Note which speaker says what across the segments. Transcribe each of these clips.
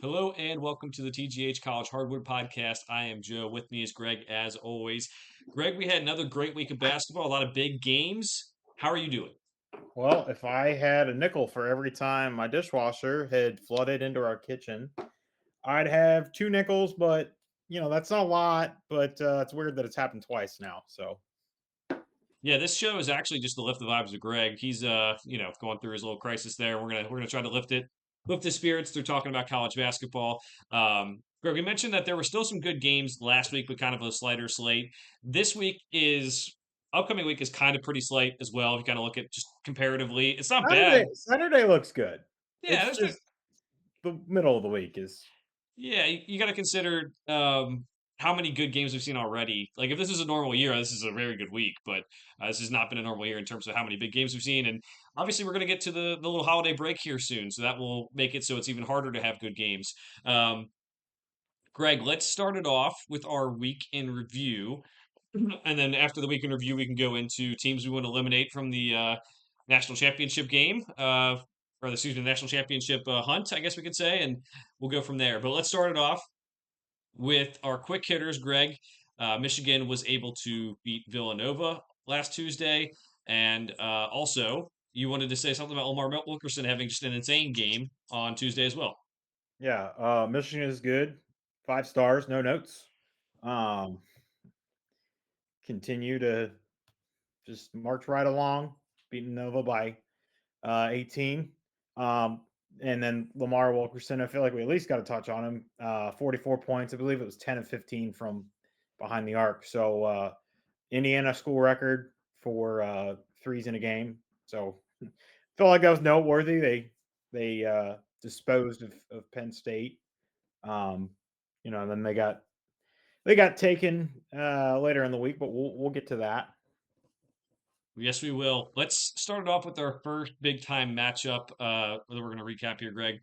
Speaker 1: Hello and welcome to the TGH College Hardwood Podcast. I am Joe. With me is Greg, as always. Greg, we had another great week of basketball, a lot of big games. How are you doing?
Speaker 2: Well, if I had a nickel for every time my dishwasher had flooded into our kitchen, I'd have two nickels, but that's not a lot, but it's weird that it's happened twice now. So,
Speaker 1: Yeah, this show is actually just to lift the vibes of Greg. He's going through his little crisis there. We're gonna try to lift his spirits through talking about college basketball. Greg, we mentioned that there were still some good games last week, but kind of a slighter slate. This week is upcoming week is kind of pretty slight as well. If you kind of look at just comparatively, it's not bad.
Speaker 2: Saturday looks good.
Speaker 1: Yeah,
Speaker 2: It's
Speaker 1: there's been
Speaker 2: just the middle of the week is.
Speaker 1: Yeah, you got to consider how many good games we've seen already. Like, if this is a normal year, this is a very good week, but this has not been a normal year in terms of how many big games we've seen. And obviously, we're going to get to the little holiday break here soon, so that will make it so it's even harder to have good games. Um, Greg, let's start it off with our week in review. And then after the week in review, we can go into teams we want to eliminate from the national championship game, or excuse me, the national championship hunt, I guess we could say, and we'll go from there. But let's start it off with our quick hitters, Greg. Michigan was able to beat Villanova last Tuesday, and also you wanted to say something about Omar Wilkerson having just an insane game on Tuesday as well.
Speaker 2: Yeah, Michigan is good. 5 stars, no notes. Um, Continue to just march right along, beating Nova by 18. Um, and then Lamar Wilkerson, I feel like we at least got to touch on him. 44 points. I believe it was 10 of 15 from behind the arc. So Indiana school record for threes in a game. So felt like that was noteworthy. They disposed of Penn State. Um, and then they got taken later in the week, but we'll get to that.
Speaker 1: Yes, we will. Let's start it off with our first big time matchup that we're going to recap here, Greg.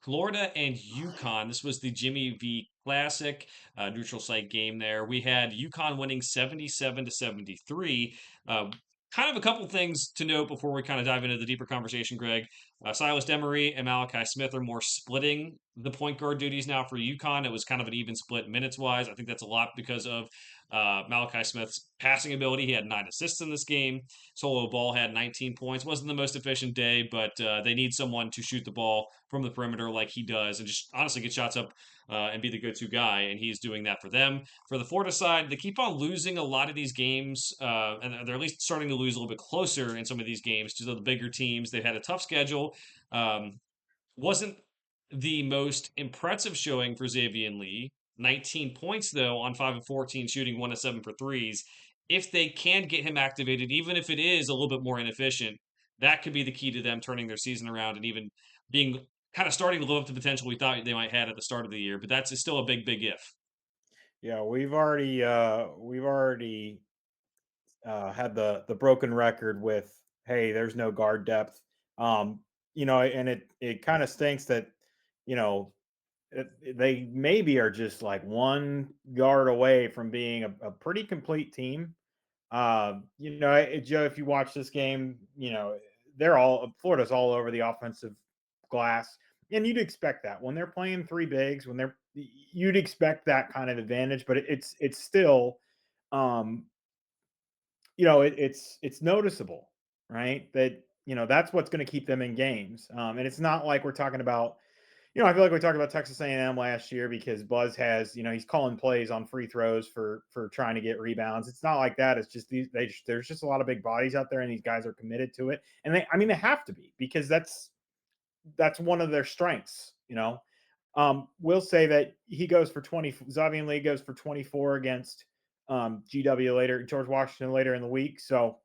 Speaker 1: Florida and UConn. This was the Jimmy V Classic neutral site game. There, we had UConn winning 77 to 73. Uh, Kind of a couple things to note before we kind of dive into the deeper conversation, Greg. Silas Demery and Malachi Smith are more splitting the point guard duties now for UConn. It was kind of an even split minutes wise. I think that's a lot because of Malachi Smith's passing ability. He had 9 assists in this game. Solo Ball had 19 points. Wasn't the most efficient day, but they need someone to shoot the ball from the perimeter like he does and just honestly get shots up and be the go to guy. And he's doing that for them. For the Florida side, they keep on losing a lot of these games, and they're at least starting to lose a little bit closer in some of these games to the bigger teams. They've had a tough schedule. Wasn't the most impressive showing for Xavier Lee. 19 points though on 5 of 14 shooting 1 of 7 for threes. If they can get him activated, even if it is a little bit more inefficient, that could be the key to them turning their season around and even being kind of starting to live up to the potential we thought they might have at the start of the year. But that's still a big if.
Speaker 2: Yeah, we've already had the broken record with, hey, there's no guard depth. And it kind of stinks that you know they maybe are just like one guard away from being a pretty complete team. Joe, if you watch this game, they're all Florida's all over the offensive glass, and you'd expect that when they're playing three bigs, you'd expect that kind of advantage, but it's still um it's noticeable, right? That that's what's going to keep them in games. And it's not like we're talking about, I feel like we talked about Texas A&M last year because Buzz has, he's calling plays on free throws for trying to get rebounds. It's not like that. It's just there's just a lot of big bodies out there, and these guys are committed to it. And they have to be, because that's one of their strengths. We'll say that he goes for 20. Xavier Lee goes for 24 against GW later, George Washington later in the week. So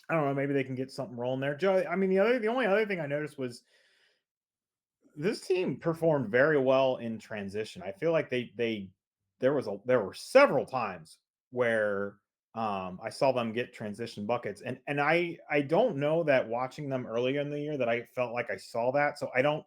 Speaker 2: I don't know. Maybe they can get something rolling there. Joe, I mean, the only other thing I noticed was this team performed very well in transition. I feel like there were several times where I saw them get transition buckets, and I don't know that watching them earlier in the year that I felt like I saw that. So I don't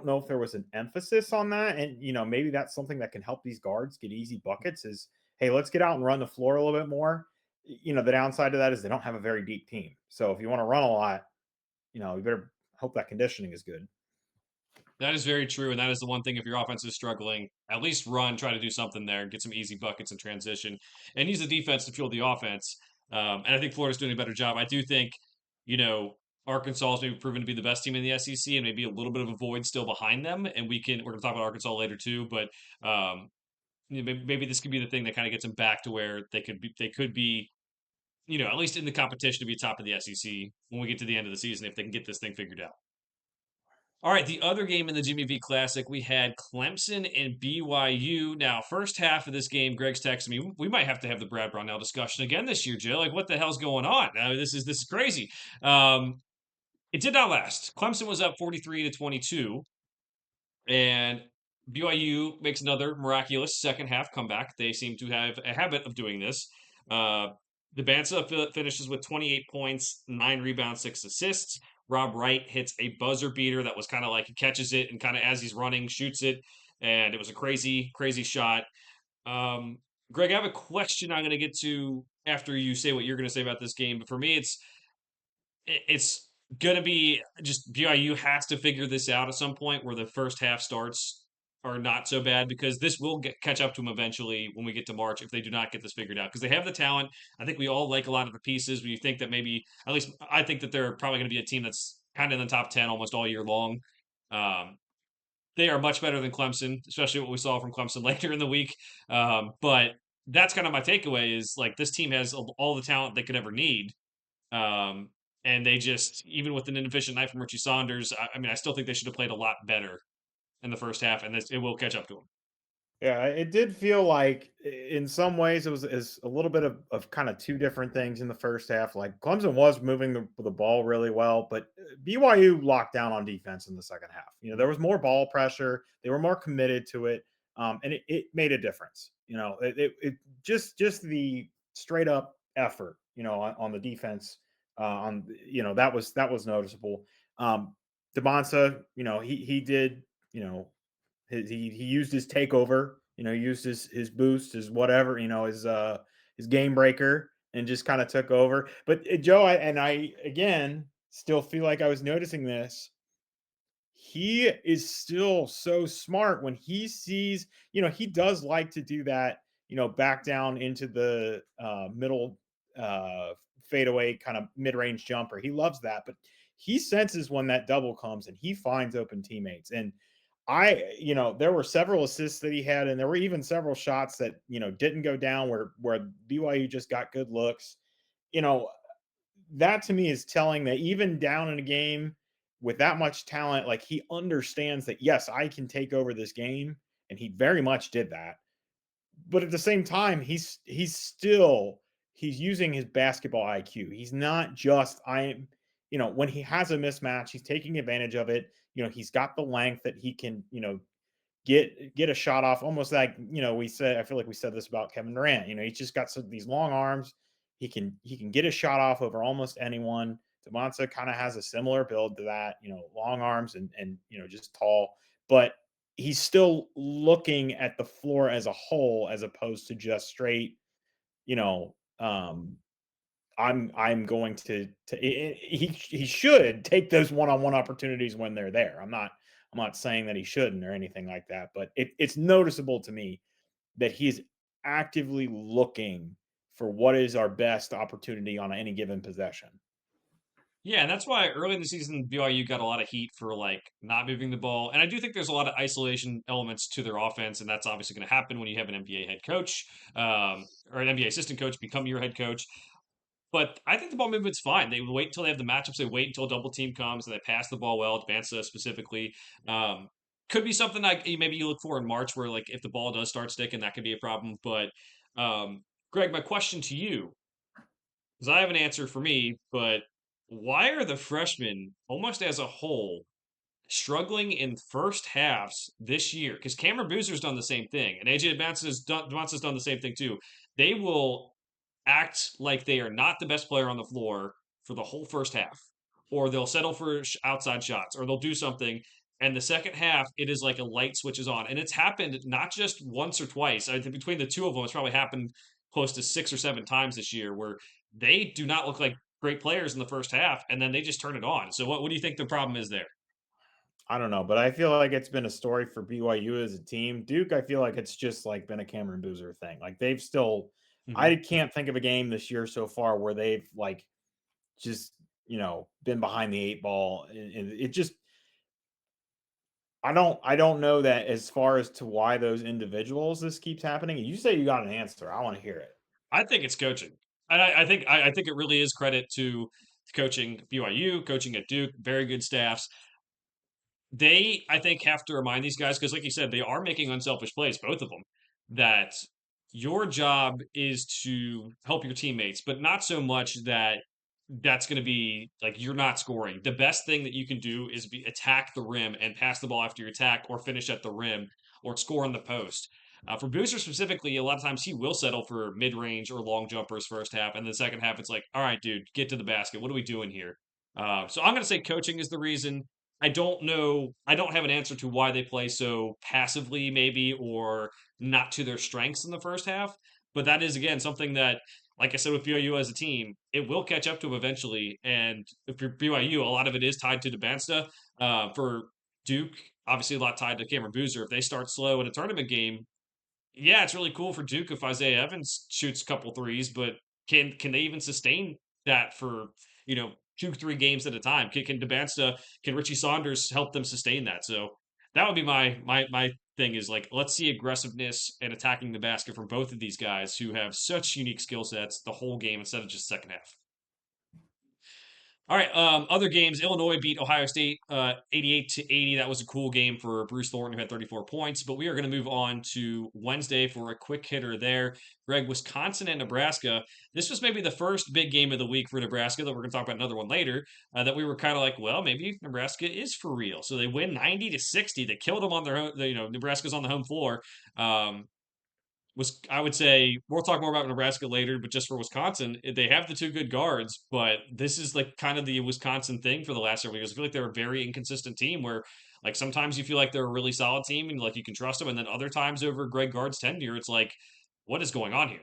Speaker 2: know if there was an emphasis on that, and maybe that's something that can help these guards get easy buckets. Is, hey, let's get out and run the floor a little bit more. The downside to that is they don't have a very deep team. So if you want to run a lot, you better hope that conditioning is good.
Speaker 1: That is very true, and that is the one thing. If your offense is struggling, at least run, try to do something there, get some easy buckets in transition, and use the defense to fuel the offense. And I think Florida's doing a better job. I do think, you know, Arkansas has maybe proven to be the best team in the SEC, and maybe a little bit of a void still behind them. And we're going to talk about Arkansas later too, but maybe this could be the thing that kind of gets them back to where they could be, at least in the competition to be top of the SEC when we get to the end of the season if they can get this thing figured out. All right, the other game in the Jimmy V Classic, we had Clemson and BYU. Now, first half of this game, Greg's texting me. We might have to have the Brad Brownell discussion again this year, Joe. Like, what the hell's going on? This is crazy. It did not last. Clemson was up 43-22, and BYU makes another miraculous second half comeback. They seem to have a habit of doing this. Uh, the Bansa finishes with 28 points, 9 rebounds, 6 assists. Rob Wright hits a buzzer beater that was kind of like he catches it and kind of as he's running shoots it, and it was a crazy, crazy shot. Um, Greg, I have a question I'm going to get to after you say what you're going to say about this game. But for me, it's gonna be just BYU has to figure this out at some point where the first half starts are not so bad because this will catch up to them eventually when we get to March if they do not get this figured out because they have the talent. I think we all like a lot of the pieces. When you think that maybe at least I think that they're probably going to be a team that's kind of in the top 10 almost all year long. Um, they are much better than Clemson, especially what we saw from Clemson later in the week. But that's kind of my takeaway is like this team has all the talent they could ever need. Um, and they just, even with an inefficient night from Richie Saunders, I mean, I still think they should have played a lot better in the first half, and it will catch up to them.
Speaker 2: Yeah, it did feel like in some ways it was is a little bit of kind of two different things in the first half. Like Clemson was moving the ball really well, but BYU locked down on defense in the second half. There was more ball pressure. They were more committed to it, and it made a difference. It just the straight up effort. On the defense, that was noticeable. Demonsa, he did. He used his takeover, he used his boost, his whatever, his game breaker, and just kind of took over. But Joe, I again still feel like I was noticing this. He is still so smart when he sees, he does like to do that, back down into the middle fadeaway kind of mid-range jumper. He loves that, but he senses when that double comes and he finds open teammates. And there were several assists that he had, and there were even several shots that, didn't go down where BYU just got good looks. You know, that to me is telling that even down in a game with that much talent, like he understands that, yes, I can take over this game. And he very much did that. But at the same time, he's using his basketball IQ. He's not just when he has a mismatch, he's taking advantage of it. He's got the length that he can, get a shot off almost like, I feel like we said this about Kevin Durant. He's just got these long arms. He can get a shot off over almost anyone. Demonsa kind of has a similar build to that, long arms and just tall, but he's still looking at the floor as a whole as opposed to just straight, you know, um, I'm going to he should take those one-on-one opportunities when they're there. I'm not saying that he shouldn't or anything like that, but it's noticeable to me that he's actively looking for what is our best opportunity on any given possession.
Speaker 1: Yeah, and that's why early in the season BYU got a lot of heat for like not moving the ball. And I do think there's a lot of isolation elements to their offense, and that's obviously going to happen when you have an NBA head coach or an NBA assistant coach become your head coach. But I think the ball movement's fine. They wait until they have the matchups. They wait until double team comes and they pass the ball well. Advance specifically. Um, could be something like maybe you look for in March where like if the ball does start sticking, that could be a problem. But Greg, my question to you, because I have an answer for me, but why are the freshmen almost as a whole struggling in first halves this year? Because Cameron Boozer's done the same thing, and AJ Demans's done the same thing too. They will act like they are not the best player on the floor for the whole first half, or they'll settle for outside shots, or they'll do something. And the second half, it is like a light switches on, and it's happened not just once or twice. I think between the two of them, it's probably happened close to 6 or 7 times this year where they do not look like great players in the first half, and then they just turn it on. So, what do you think the problem is there?
Speaker 2: I don't know, but I feel like it's been a story for BYU as a team. Duke, I feel like it's just like been a Cameron Boozer thing. Like they've still,
Speaker 1: Mhm.
Speaker 2: I can't think of a game this year so far where they've like just been behind the eight ball, and it just I don't know that as far as to why those individuals this keeps happening. You say you got an answer. I want to hear it.
Speaker 1: I think it's coaching. And I think it really is credit to coaching BYU, coaching at Duke, very good staffs. They, I think, have to remind these guys because, like you said, they are making unselfish plays, both of them. That your job is to help your teammates, but not so much that that's going to be like you're not scoring. The best thing that you can do is attack the rim and pass the ball after your attack, or finish at the rim, or score on the post. For Booster specifically, a lot of times he will settle for mid range or long jumpers first half, and the second half it's like, all right, dude, get to the basket. What are we doing here? So I'm going to say coaching is the reason. I don't know. I don't have an answer to why they play so passively, maybe, or not to their strengths in the first half. But that is, again, something that, like I said, with BYU as a team, it will catch up to them eventually. And if you're BYU, a lot of it is tied to DeBansta. For Duke, obviously, a lot tied to Cameron Boozer. If they start slow in a tournament game, yeah, it's really cool for Duke if Isaiah Evans shoots a couple threes, but can they even sustain that for 2 3 games at a time? Can Debansta, can Richie Saunders help them sustain that? So that would be my thing is like let's see aggressiveness and attacking the basket from both of these guys who have such unique skill sets the whole game instead of just second half. All right. Other games. Illinois beat Ohio State 88-80. That was a cool game for Bruce Thornton, who had 34 points. But we are going to move on to Wednesday for a quick hitter there. Greg, Wisconsin and Nebraska. This was maybe the first big game of the week for Nebraska. That we're going to talk about another one later. That we were kind of like, well, maybe Nebraska is for real. So they win 90-60. They killed them on their own. Nebraska's on the home floor. Was I would say we'll talk more about Nebraska later, but just for Wisconsin, they have the two good guards, but this is like kind of the Wisconsin thing for the last several years. I feel like they're a very inconsistent team where like sometimes you feel like they're a really solid team and like you can trust them, and then other times over Greg Gard's tenure, it's like, what is going on here?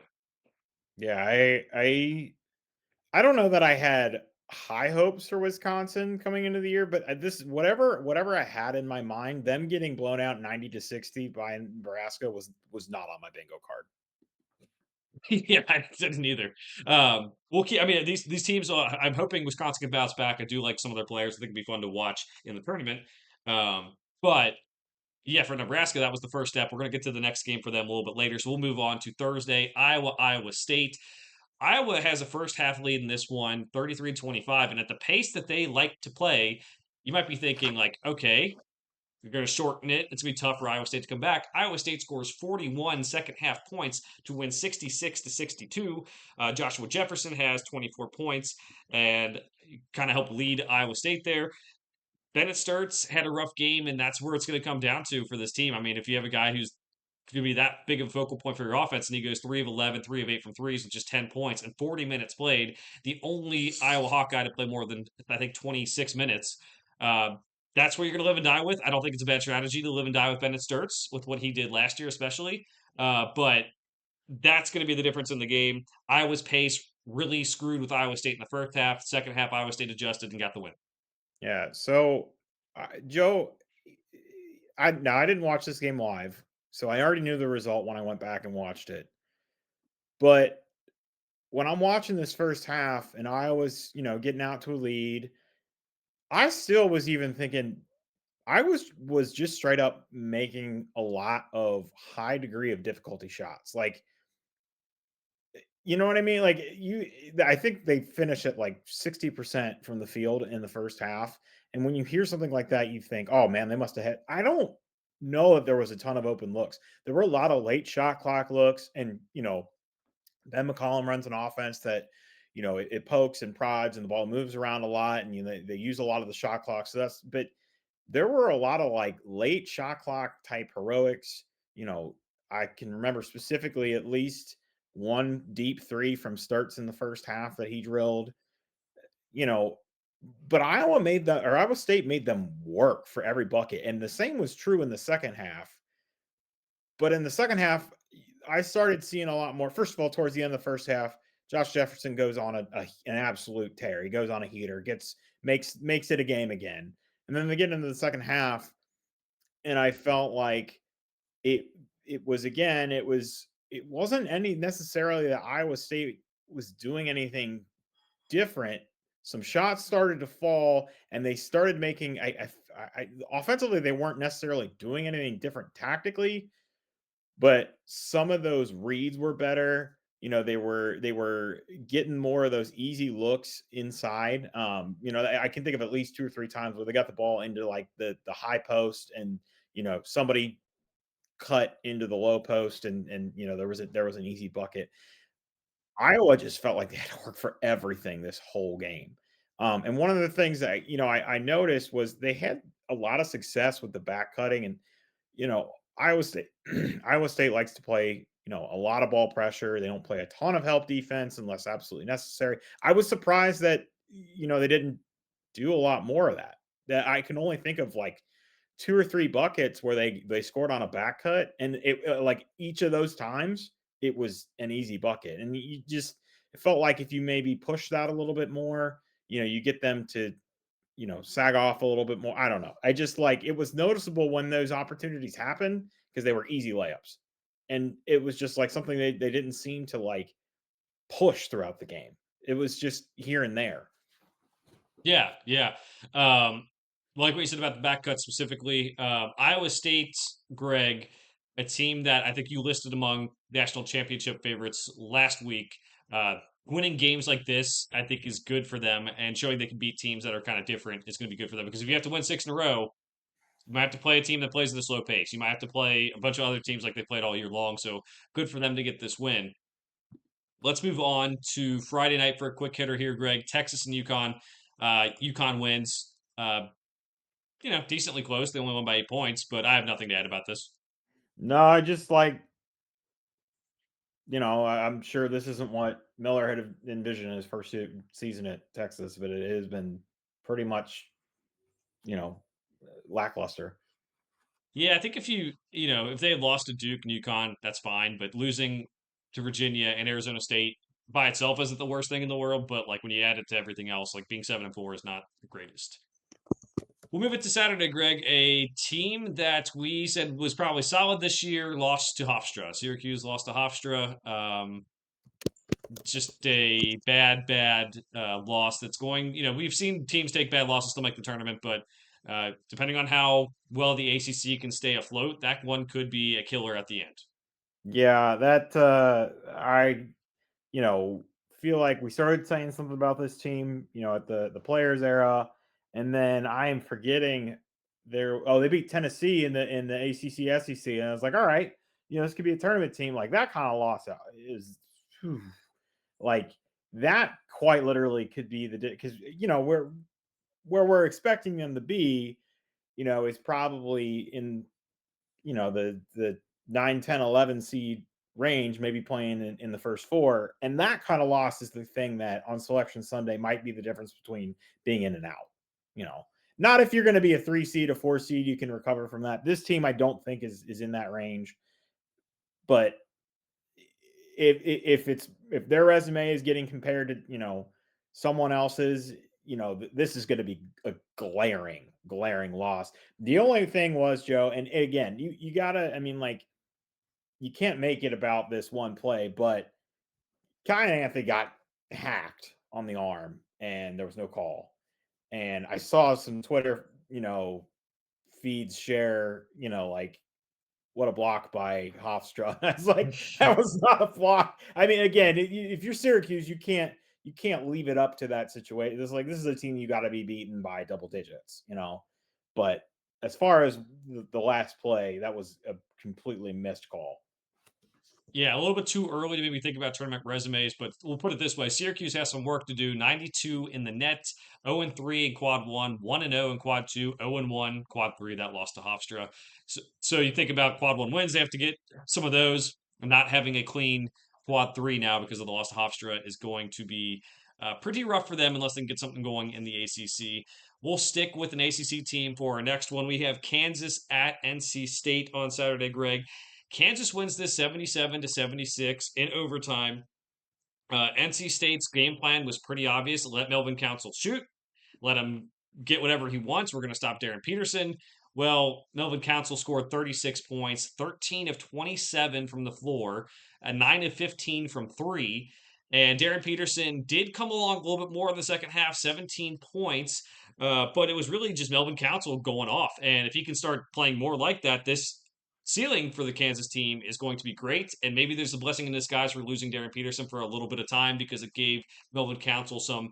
Speaker 2: Yeah, I don't know that I had high hopes for Wisconsin coming into the year, but this whatever I had in my mind, them getting blown out 90-60 by Nebraska was not on my bingo card.
Speaker 1: Yeah, I didn't either. We'll keep. I mean, these teams. I'm hoping Wisconsin can bounce back. I do like some of their players. I think it'd be fun to watch in the tournament. But yeah, for Nebraska, that was the first step. We're going to get to the next game for them a little bit later. So we'll move on to Thursday, Iowa State. Iowa has a first half lead in this one, 33-25. And at the pace that they like to play, you might be thinking, like, okay, you're going to shorten it. It's going to be tough for Iowa State to come back. Iowa State scores 41 second half points to win 66-62. Joshua Jefferson has 24 points and kind of helped lead Iowa State there. Bennett Sturts had a rough game, and that's where it's going to come down to for this team. I mean, if you have a guy who's going to be that big of a focal point for your offense, and he goes 3 of 11, 3 of 8 from threes with just 10 points and 40 minutes played, the only Iowa Hawkeye to play more than, I think, 26 minutes. Uh, that's where you're going to live and die with. I don't think it's a bad strategy to live and die with Bennett Sturts with what he did last year, especially. But that's going to be the difference in the game. Iowa's pace really screwed with Iowa State in the first half. Second half, Iowa State adjusted and got the win.
Speaker 2: Yeah, so Joe, I didn't watch this game live, so I already knew the result when I went back and watched it. But when I'm watching this first half and Iowa's, getting out to a lead, I still was even thinking I was just straight up making a lot of high degree of difficulty shots. Like, you know what I mean? Like I think they finish at like 60% from the field in the first half. And when you hear something like that, you think, oh man, they must have had. I don't know if there was a ton of open looks. There were a lot of late shot clock looks. And, Ben McCollum runs an offense that, it pokes and prods and the ball moves around a lot. And, they use a lot of the shot clock. But there were a lot of like late shot clock type heroics. I can remember specifically at least one deep three from Sturts in the first half that he drilled, you know, but Iowa State made them work for every bucket. And the same was true in the second half. But in the second half, I started seeing a lot more. First of all, towards the end of the first half, Josh Jefferson goes on an absolute tear. He goes on a heater, makes it a game again. And then they get into the second half, and I felt like it it was again, it wasn't any necessarily that Iowa State was doing anything different. Some shots started to fall, and they started making. Offensively, they weren't necessarily doing anything different tactically, but some of those reads were better. They were getting more of those easy looks inside. I can think of at least two or three times where they got the ball into like the high post, and somebody cut into the low post, and there was an easy bucket. Iowa just felt like they had to work for everything this whole game. And one of the things that I noticed was they had a lot of success with the back cutting, and Iowa State Iowa State likes to play a lot of ball pressure. They don't play a ton of help defense unless absolutely necessary. I was surprised that they didn't do a lot more of that. That I can only think of like two or three buckets where they scored on a back cut, and like each of those times it was an easy bucket, and you just it felt like if you maybe push that a little bit more, you get them to sag off a little bit more. I don't know. I just like it was noticeable when those opportunities happened because they were easy layups, and it was just like something they didn't seem to like push throughout the game. It was just here and there.
Speaker 1: Yeah, yeah. Um, like what you said about the back cut specifically, Iowa State, Greg, a team that I think you listed among national championship favorites last week. Winning games like this, I think, is good for them, and showing they can beat teams that are kind of different is going to be good for them. Because if you have to win six in a row, you might have to play a team that plays at a slow pace. You might have to play a bunch of other teams like they played all year long. So good for them to get this win. Let's move on to Friday night for a quick hitter here, Greg. Texas and UConn. UConn wins. Decently close. They only won by 8 points, but I have nothing to add about this.
Speaker 2: No, I just like I'm sure this isn't what Miller had envisioned in his first season at Texas, but it has been pretty much, you know, lackluster.
Speaker 1: Yeah, I think if they had lost to Duke and UConn, that's fine. But losing to Virginia and Arizona State by itself isn't the worst thing in the world. But like when you add it to everything else, like being 7-4 is not the greatest. We'll move it to Saturday, Greg. A team that we said was probably solid this year lost to Hofstra. Syracuse lost to Hofstra. Just a bad loss that's going. We've seen teams take bad losses to make the tournament, but depending on how well the ACC can stay afloat, that one could be a killer at the end.
Speaker 2: Yeah, that I you know feel like we started saying something about this team, at the players era, and then I am forgetting they beat Tennessee in the ACC SEC, and I was like, all right, this could be a tournament team. Like that kind of loss is whew, like that quite literally could be because where we're expecting them to be, is probably in the 9, 10, 11 seed range, maybe playing in the first four. And that kind of loss is the thing that on Selection Sunday might be the difference between being in and out. You know, Not if you're going to be a 3 seed, a 4 seed, you can recover from that. This team, I don't think is in that range. But if their resume is getting compared to someone else's, this is going to be a glaring loss. The only thing was, Joe, and again, you gotta, I mean, like, you can't make it about this one play, but Kai Anthony got hacked on the arm and there was no call. And I saw some Twitter, feeds share, like, what a block by Hofstra. I was like, that was not a block. I mean, again, if you're Syracuse, you can't leave it up to that situation. This is a team you got to be beaten by double digits. But as far as the last play, that was a completely missed call.
Speaker 1: Yeah, a little bit too early to maybe think about tournament resumes, but we'll put it this way: Syracuse has some work to do. 92 in the net, 0-3 in quad one, 1-0 in quad two, 0-1 quad three. That lost to Hofstra. So you think about quad one wins; they have to get some of those. Not having a clean quad three now because of the loss to Hofstra is going to be pretty rough for them unless they can get something going in the ACC. We'll stick with an ACC team for our next one. We have Kansas at NC State on Saturday, Greg. Kansas wins this 77-76 in overtime. NC State's game plan was pretty obvious. Let Melvin Council shoot. Let him get whatever he wants. We're going to stop Darren Peterson. Well, Melvin Council scored 36 points, 13 of 27 from the floor, 9 of 15 from three. And Darren Peterson did come along a little bit more in the second half, 17 points. But it was really just Melvin Council going off. And if he can start playing more like that, this ceiling for the Kansas team is going to be great. And maybe there's a blessing in disguise for losing Darren Peterson for a little bit of time because it gave Melvin Council some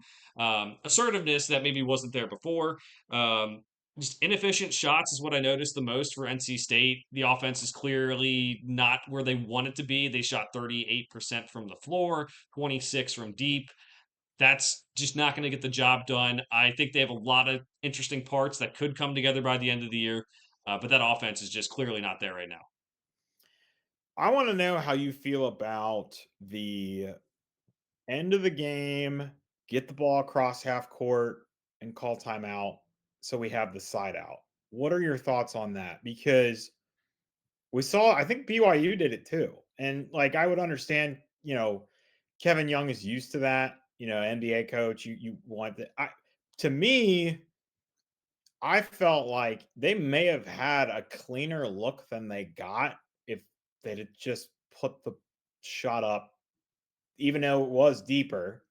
Speaker 1: assertiveness that maybe wasn't there before. Um, just inefficient shots is what I noticed the most for NC State. The offense is clearly not where they want it to be. They shot 38% from the floor, 26 from deep. That's just not going to get the job done. I think they have a lot of interesting parts that could come together by the end of the year, but that offense is just clearly not there right now.
Speaker 2: I want to know how you feel about the end of the game, get the ball across half court and call timeout so we have the side out. What are your thoughts on that? Because we saw, I think BYU did it too. And like I would understand, Kevin Young is used to that, NBA coach, you want that. To me, I felt like they may have had a cleaner look than they got if they'd have just put the shot up, even though it was deeper,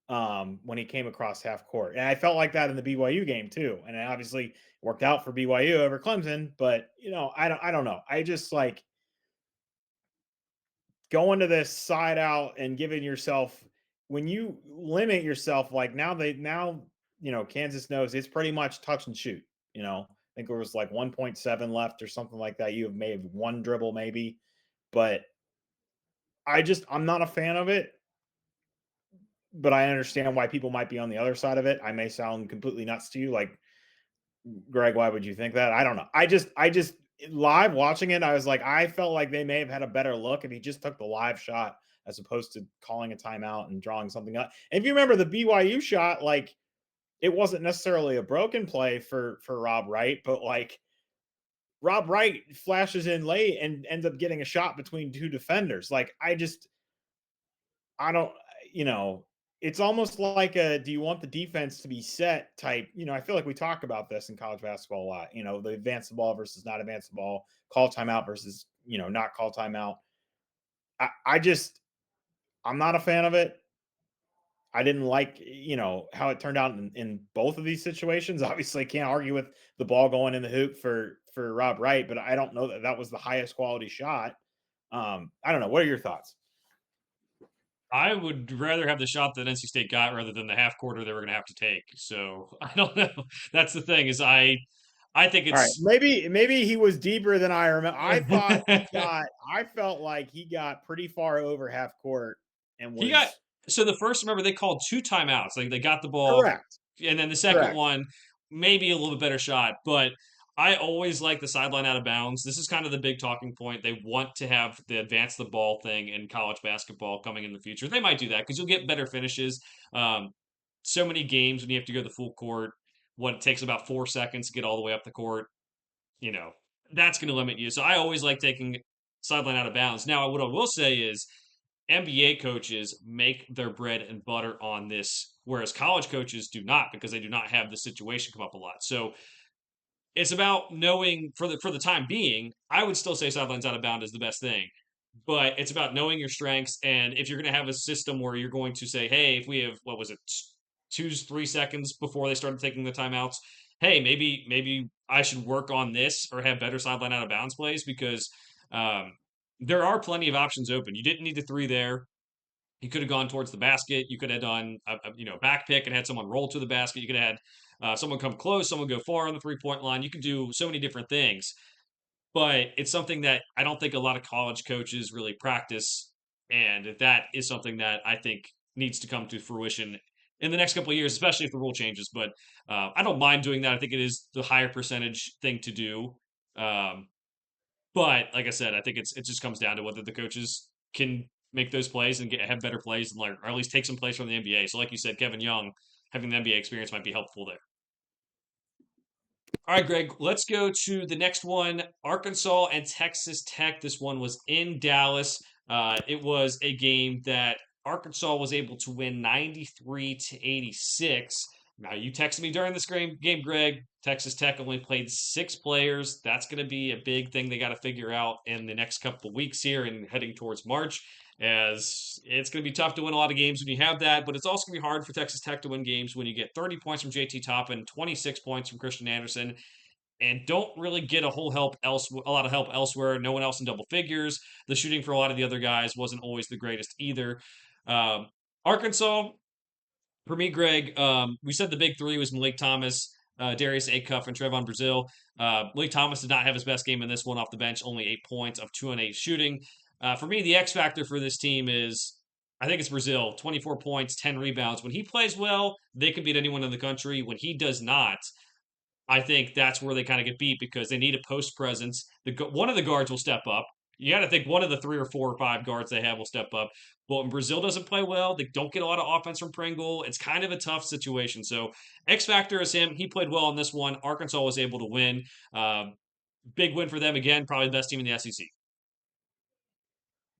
Speaker 2: when he came across half court. And I felt like that in the BYU game too. And it obviously worked out for BYU over Clemson, but I don't know. I just like going to this side out and giving yourself, when you limit yourself, like now Kansas knows it's pretty much touch and shoot. I think there was like 1.7 left or something like that. You have made one dribble maybe, but I'm not a fan of it, but I understand why people might be on the other side of it. I may sound completely nuts to you, like, Greg, why would you think that? I don't know. I just live watching it, I was like, I felt like they may have had a better look if he just took the live shot as opposed to calling a timeout and drawing something up. And if you remember the BYU shot, like it wasn't necessarily a broken play for Rob Wright, but like Rob Wright flashes in late and ends up getting a shot between two defenders. Like I don't, you know, it's almost like a do you want the defense to be set type? I feel like we talk about this in college basketball a lot. The advance the ball versus not advance the ball, call timeout versus, not call timeout. I just, I'm not a fan of it. I didn't like, how it turned out in both of these situations. Obviously, can't argue with the ball going in the hoop for Rob Wright, but I don't know that that was the highest quality shot. I don't know. What are your thoughts?
Speaker 1: I would rather have the shot that NC State got rather than the half quarter they were going to have to take. So I don't know. That's the thing is I think
Speaker 2: All right,
Speaker 1: it's
Speaker 2: maybe he was deeper than I remember. I felt like he got pretty far over half court and
Speaker 1: he got
Speaker 2: was
Speaker 1: so the first remember they called two timeouts. Like they got the ball
Speaker 2: correct.
Speaker 1: and then the second
Speaker 2: Correct.
Speaker 1: one maybe a little bit better shot, but I always like the sideline out of bounds. This is kind of the big talking point. They want to have the advance the ball thing in college basketball coming in the future. They might do that because you'll get better finishes. Um, so many games when you have to go the full court, what it takes about 4 seconds to get all the way up the court, you know, that's going to limit you. So I always like taking sideline out of bounds. Now, what I will say is NBA coaches make their bread and butter on this, whereas college coaches do not because they do not have the situation come up a lot. So it's about knowing for the time being, I would still say sidelines out of bound is the best thing. But it's about knowing your strengths. And if you're going to have a system where you're going to say, hey, if we have, what was it, 2 3 seconds before they started taking the timeouts, hey, maybe I should work on this or have better sideline out of bounds plays because um, there are plenty of options open. You didn't need the three there. You could have gone towards the basket. You could have done a back pick and had someone roll to the basket. You could have had someone come close, someone go far on the 3 point line. You could do so many different things, but it's something that I don't think a lot of college coaches really practice, and that is something that I think needs to come to fruition in the next couple of years, especially if the rule changes. But I don't mind doing that. I think it is the higher percentage thing to do. Um, but like I said, I think it just comes down to whether the coaches can make those plays and have better plays and like or at least take some plays from the NBA. So like you said, Kevin Young having the NBA experience might be helpful there. All right, Greg, let's go to the next one. Arkansas and Texas Tech. This one was in Dallas. It was a game that Arkansas was able to win 93-86. Now, you texted me during this game, Greg. Texas Tech only played 6 players. That's going to be a big thing they got to figure out in the next couple of weeks here and heading towards March, as it's going to be tough to win a lot of games when you have that. But it's also going to be hard for Texas Tech to win games when you get 30 points from JT Toppin, 26 points from Christian Anderson, and don't really get a lot of help elsewhere. No one else in double figures. The shooting for a lot of the other guys wasn't always the greatest either. Um, Arkansas, for me, Greg, we said the big three was Malik Thomas, Darius Acuff, and Trevon Brazil. Malik Thomas did not have his best game in this one off the bench, only 8 points of 2 and 8 shooting. For me, the X factor for this team is, I think it's Brazil, 24 points, 10 rebounds. When he plays well, they can beat anyone in the country. When he does not, I think that's where they kind of get beat because they need a post presence. One of the guards will step up. You got to think one of the 3 or 4 or 5 guards they have will step up. But when Brazil doesn't play well, they don't get a lot of offense from Pringle. It's kind of a tough situation. So X factor is him. He played well in this one. Arkansas was able to win. Big win for them again. Probably the best team in the SEC.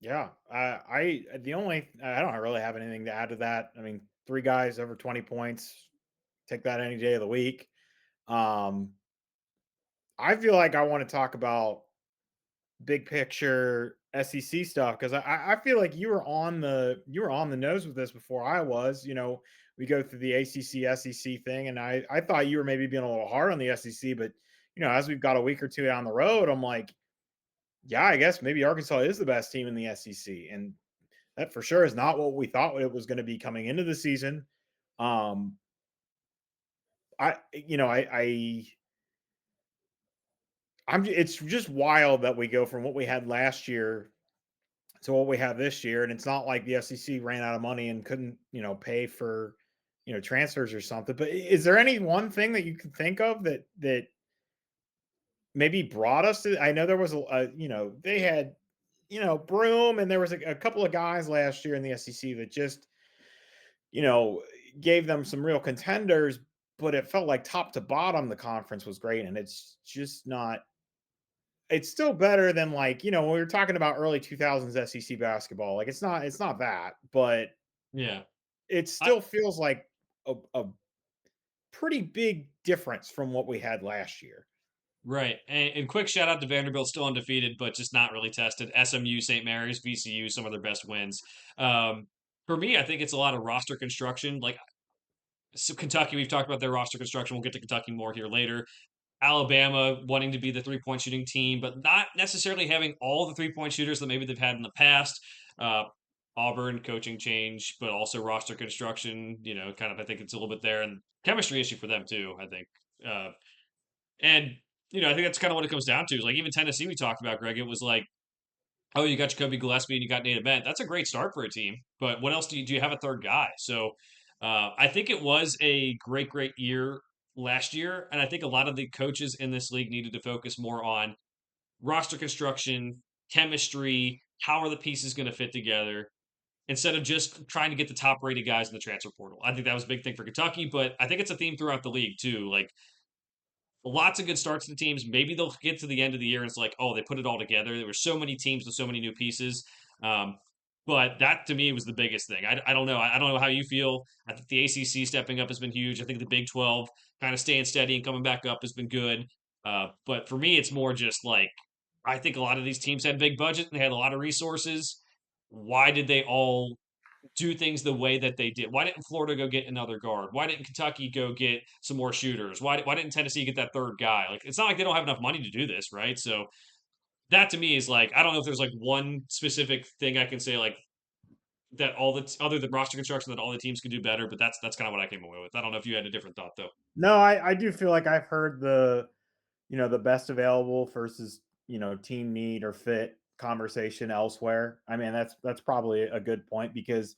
Speaker 2: Yeah, the only I don't really have anything to add to that. I mean, 3 guys over 20 points, take that any day of the week. Um, I feel like I want to talk about big picture SEC stuff because I feel like you were on the nose with this before I was. We go through the ACC SEC thing, and I thought you were maybe being a little hard on the SEC, but as we've got a week or two down the road, I'm like, yeah, I guess maybe Arkansas is the best team in the SEC, and that for sure is not what we thought it was going to be coming into the season. Um, I, you know, I'm. It's just wild that we go from what we had last year to what we have this year, and it's not like the SEC ran out of money and couldn't, pay for, transfers or something. But is there any one thing that you can think of that maybe brought us to? I know there was they had, Broom, and there was a couple of guys last year in the SEC that just you know, gave them some real contenders, but it felt like top to bottom the conference was great, and it's just not. It's still better than when we were talking about early 2000s SEC basketball. Like it's not that, but
Speaker 1: Yeah.
Speaker 2: it
Speaker 1: I,
Speaker 2: still feels like a pretty big difference from what we had last year.
Speaker 1: Right. And quick shout out to Vanderbilt, still undefeated, but just not really tested. SMU, St. Mary's, VCU, some of their best wins. For me, I think it's a lot of roster construction. Like, so Kentucky, we've talked about their roster construction. We'll get to Kentucky more here later. Alabama wanting to be the 3 point shooting team, but not necessarily having all the 3 point shooters that maybe they've had in the past. Uh, Auburn coaching change, but also roster construction. Kind of I think it's a little bit there, and chemistry issue for them too. I think, uh, and I think that's kind of what it comes down to. Is like even Tennessee we talked about, Greg. It was like, oh, you got Jacoby Gillespie and you got Nate Ament. That's a great start for a team, but what else do you have a third guy? So I think it was a great year last year, and I think a lot of the coaches in this league needed to focus more on roster construction, chemistry, how are the pieces going to fit together, instead of just trying to get the top rated guys in the transfer portal. I think that was a big thing for Kentucky, but I think it's a theme throughout the league too. Like lots of good starts to the teams. Maybe they'll get to the end of the year and it's like, oh, they put it all together. There were so many teams with so many new pieces. Um, but that to me was the biggest thing. I don't know. I don't know how you feel. I think the ACC stepping up has been huge. I think the Big 12 kind of staying steady and coming back up has been good. But for me, it's more just like I think a lot of these teams had big budgets and they had a lot of resources. Why did they all do things the way that they did? Why didn't Florida go get another guard? Why didn't Kentucky go get some more shooters? Why didn't Tennessee get that third guy? Like it's not like they don't have enough money to do this, right? So that to me is like I don't know if there's like one specific thing I can say like that all the other than roster construction that all the teams can do better, but that's kind of what I came away with. I don't know if you had a different thought though.
Speaker 2: No, I do feel like I've heard the best available versus team need or fit conversation elsewhere. I mean, that's probably a good point because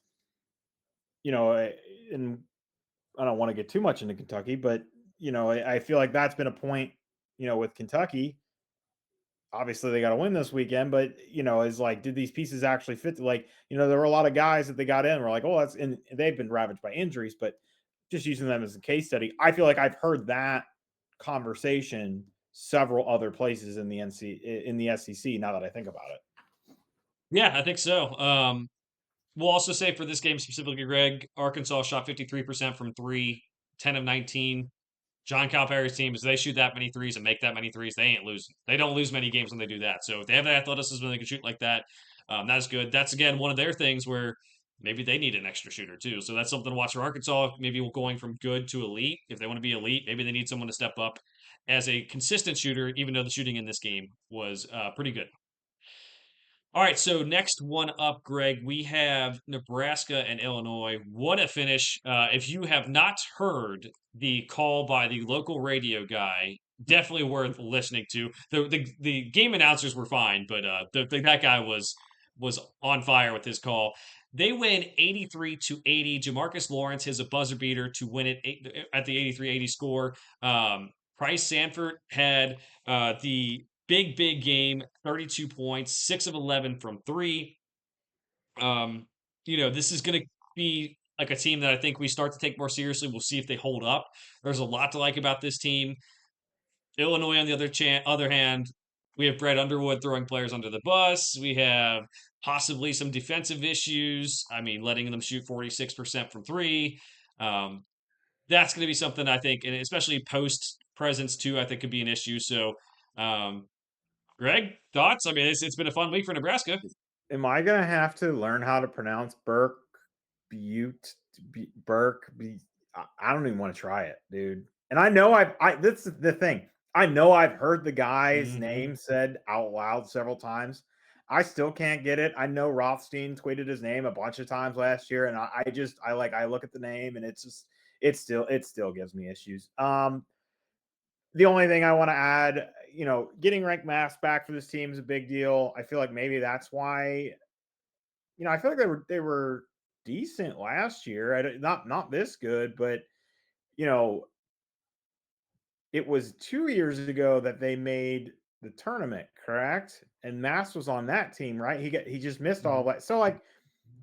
Speaker 2: and I don't want to get too much into Kentucky, but I feel like that's been a point with Kentucky. Obviously they got to win this weekend, but is like, did these pieces actually fit? Like, there were a lot of guys that they got in. We're like, oh, that's and they've been ravaged by injuries, but just using them as a case study, I feel like I've heard that conversation several other places in the SEC. Now that I think about it,
Speaker 1: Yeah, I think so. We'll also say for this game specifically, Greg, Arkansas shot 53% from three, 10 of 19. John Calipari's team is they shoot that many threes and make that many threes, they ain't losing. They don't lose many games when they do that. So if they have the athleticism and they can shoot like that, that's good. That's again one of their things where maybe they need an extra shooter too. So that's something to watch for Arkansas. Maybe going from good to elite. If they want to be elite, maybe they need someone to step up as a consistent shooter. Even though the shooting in this game was pretty good. All right, so next one up, Greg, we have Nebraska and Illinois. What a finish. If you have not heard the call by the local radio guy, definitely worth listening to. The game announcers were fine, but that guy was on fire with his call. They win 83-80. Jamarcus Lawrence has a buzzer beater to win it at the 83-80 score. Price Sanford had the big game, 32 points, 6 of 11 from three. This is going to be like a team that I think we start to take more seriously. We'll see if they hold up. There's a lot to like about this team. Illinois, on the other hand, we have Brett Underwood throwing players under the bus. We have possibly some defensive issues. I mean, letting them shoot 46% from three. That's going to be something I think, and especially post presence too, I think could be an issue. So, Greg, thoughts? I mean, it's been a fun week for Nebraska.
Speaker 2: Am I gonna have to learn how to pronounce Butte, Burke? I don't even want to try it, dude. And I know this is the thing. I know I've heard the guy's
Speaker 1: Mm-hmm.
Speaker 2: name said out loud several times. I still can't get it. I know Rothstein tweeted his name a bunch of times last year, and I look at the name and it still gives me issues. The only thing I want to add, getting Rank Mass back for this team is a big deal. I feel like maybe that's why, I feel like they were decent last year. Not this good, but you know, it was 2 years ago that they made the tournament, correct? And Mass was on that team, right? He just missed all of
Speaker 1: Mm-hmm.
Speaker 2: that. So like,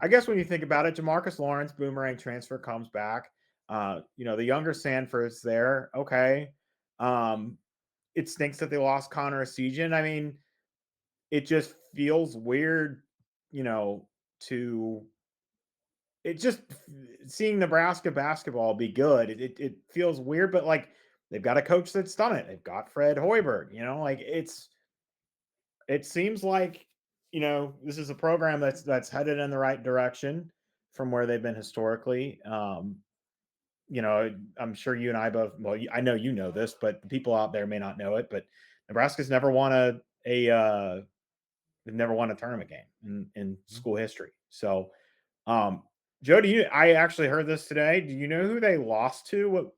Speaker 2: I guess when you think about it, Jamarcus Lawrence boomerang transfer comes back. The younger Sanford's there. Okay. Um, it stinks that they lost Connor Essegian. I mean, it just feels weird, you know, to it just seeing Nebraska basketball be good. It feels weird, but like they've got a coach that's done it. They've got Fred Hoiberg, like it seems like, this is a program that's headed in the right direction from where they've been historically. I'm sure you and I both, well, I know you know this, but the people out there may not know it, but Nebraska's never won they've never won a tournament game in school history. So, um, Joe, I actually heard this today. Do you know who they lost to?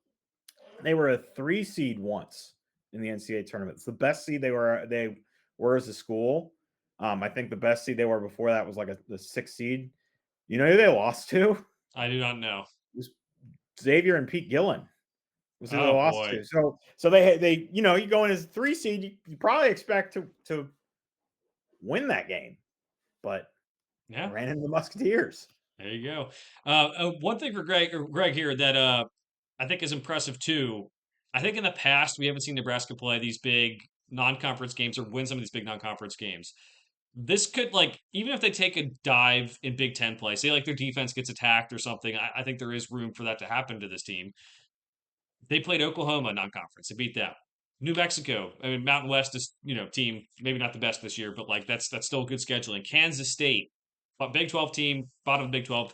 Speaker 2: They were a 3 seed once in the NCAA tournament. It's the best seed they were as a school. I think the best seed they were before that was like the 6 seed. You know who they lost to? It
Speaker 1: I do not know.
Speaker 2: was Xavier and Pete Gillen was who they
Speaker 1: Oh
Speaker 2: lost
Speaker 1: boy.
Speaker 2: to. So they you go in as 3 seed, you probably expect to win that game, but
Speaker 1: Yeah,
Speaker 2: ran into the Musketeers.
Speaker 1: there you go. One thing for Greg here that I think is impressive too. I think in the past we haven't seen Nebraska play these big non-conference games or win some of these big non-conference games. This could like even if they take a dive in Big Ten play, say like their defense gets attacked or something. I think there is room for that to happen to this team. They played Oklahoma non-conference. They beat them. New Mexico. I mean, Mountain West is team maybe not the best this year, but like that's still good scheduling. Kansas State, but Big 12 team, bottom of Big 12.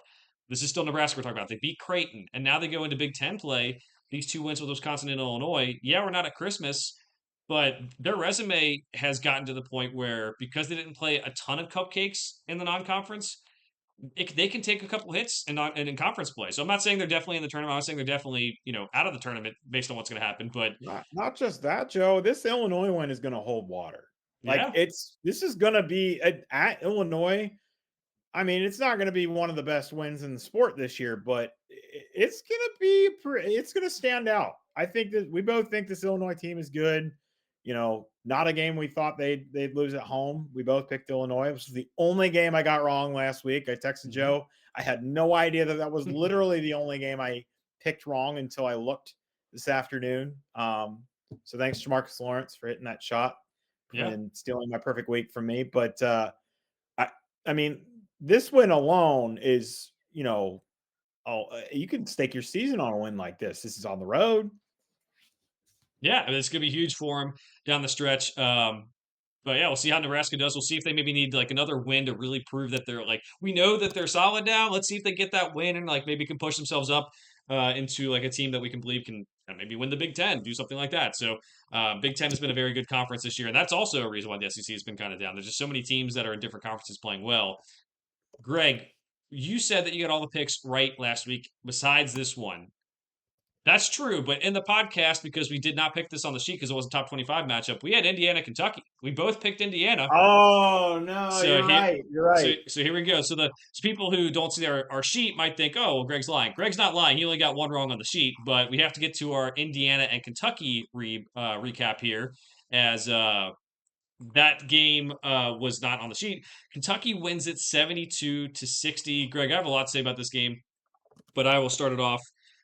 Speaker 1: This is still Nebraska we're talking about. They beat Creighton, and now they go into Big 10 play. These two wins with Wisconsin and Illinois. Yeah, we're not at Christmas, but their resume has gotten to the point where because they didn't play a ton of cupcakes in the non-conference, they can take a couple hits and in conference play. So I'm not saying they're definitely in the tournament. I'm not saying they're definitely out of the tournament based on what's going to happen. But
Speaker 2: Not just that, Joe. This Illinois one is going to hold water. Like
Speaker 1: yeah,
Speaker 2: this is going to be at Illinois. I mean, it's not going to be one of the best wins in the sport this year, but it's going to it's going to stand out. I think that we both think this Illinois team is good. Not a game we thought they'd lose at home. We both picked Illinois. This was the only game I got wrong last week. I texted
Speaker 1: hmm
Speaker 2: Joe. I had no idea that was literally the only game I picked wrong until I looked this afternoon. So thanks to Marcus Lawrence for hitting that shot
Speaker 1: yeah,
Speaker 2: and stealing my perfect week from me. But I mean, this win alone is, you can stake your season on a win like this. This is on the road.
Speaker 1: Yeah, I mean, it's going to be huge for them down the stretch. But yeah, we'll see how Nebraska does. We'll see if they maybe need like another win to really prove that they're like, we know that they're solid now. Let's see if they get that win and like maybe can push themselves up into like a team that we can believe can maybe win the Big Ten, do something like that. So Big Ten has been a very good conference this year, and that's also a reason why the SEC has been kind of down. There's just so many teams that are in different conferences playing well. Greg, you said that you got all the picks right last week, besides this one. That's true, but in the podcast, because we did not pick this on the sheet because it was a top 25 matchup, we had Indiana, Kentucky. We both picked Indiana.
Speaker 2: Oh no,
Speaker 1: So
Speaker 2: you're
Speaker 1: here,
Speaker 2: right. You're
Speaker 1: so
Speaker 2: right.
Speaker 1: so here we go. So people who don't see our sheet might think, oh, well, Greg's lying. Greg's not lying. He only got one wrong on the sheet, but we have to get to our Indiana and Kentucky recap here, as that game was not on the sheet. Kentucky wins it 72-60. Greg, I have a lot to say about this game, but I will start it off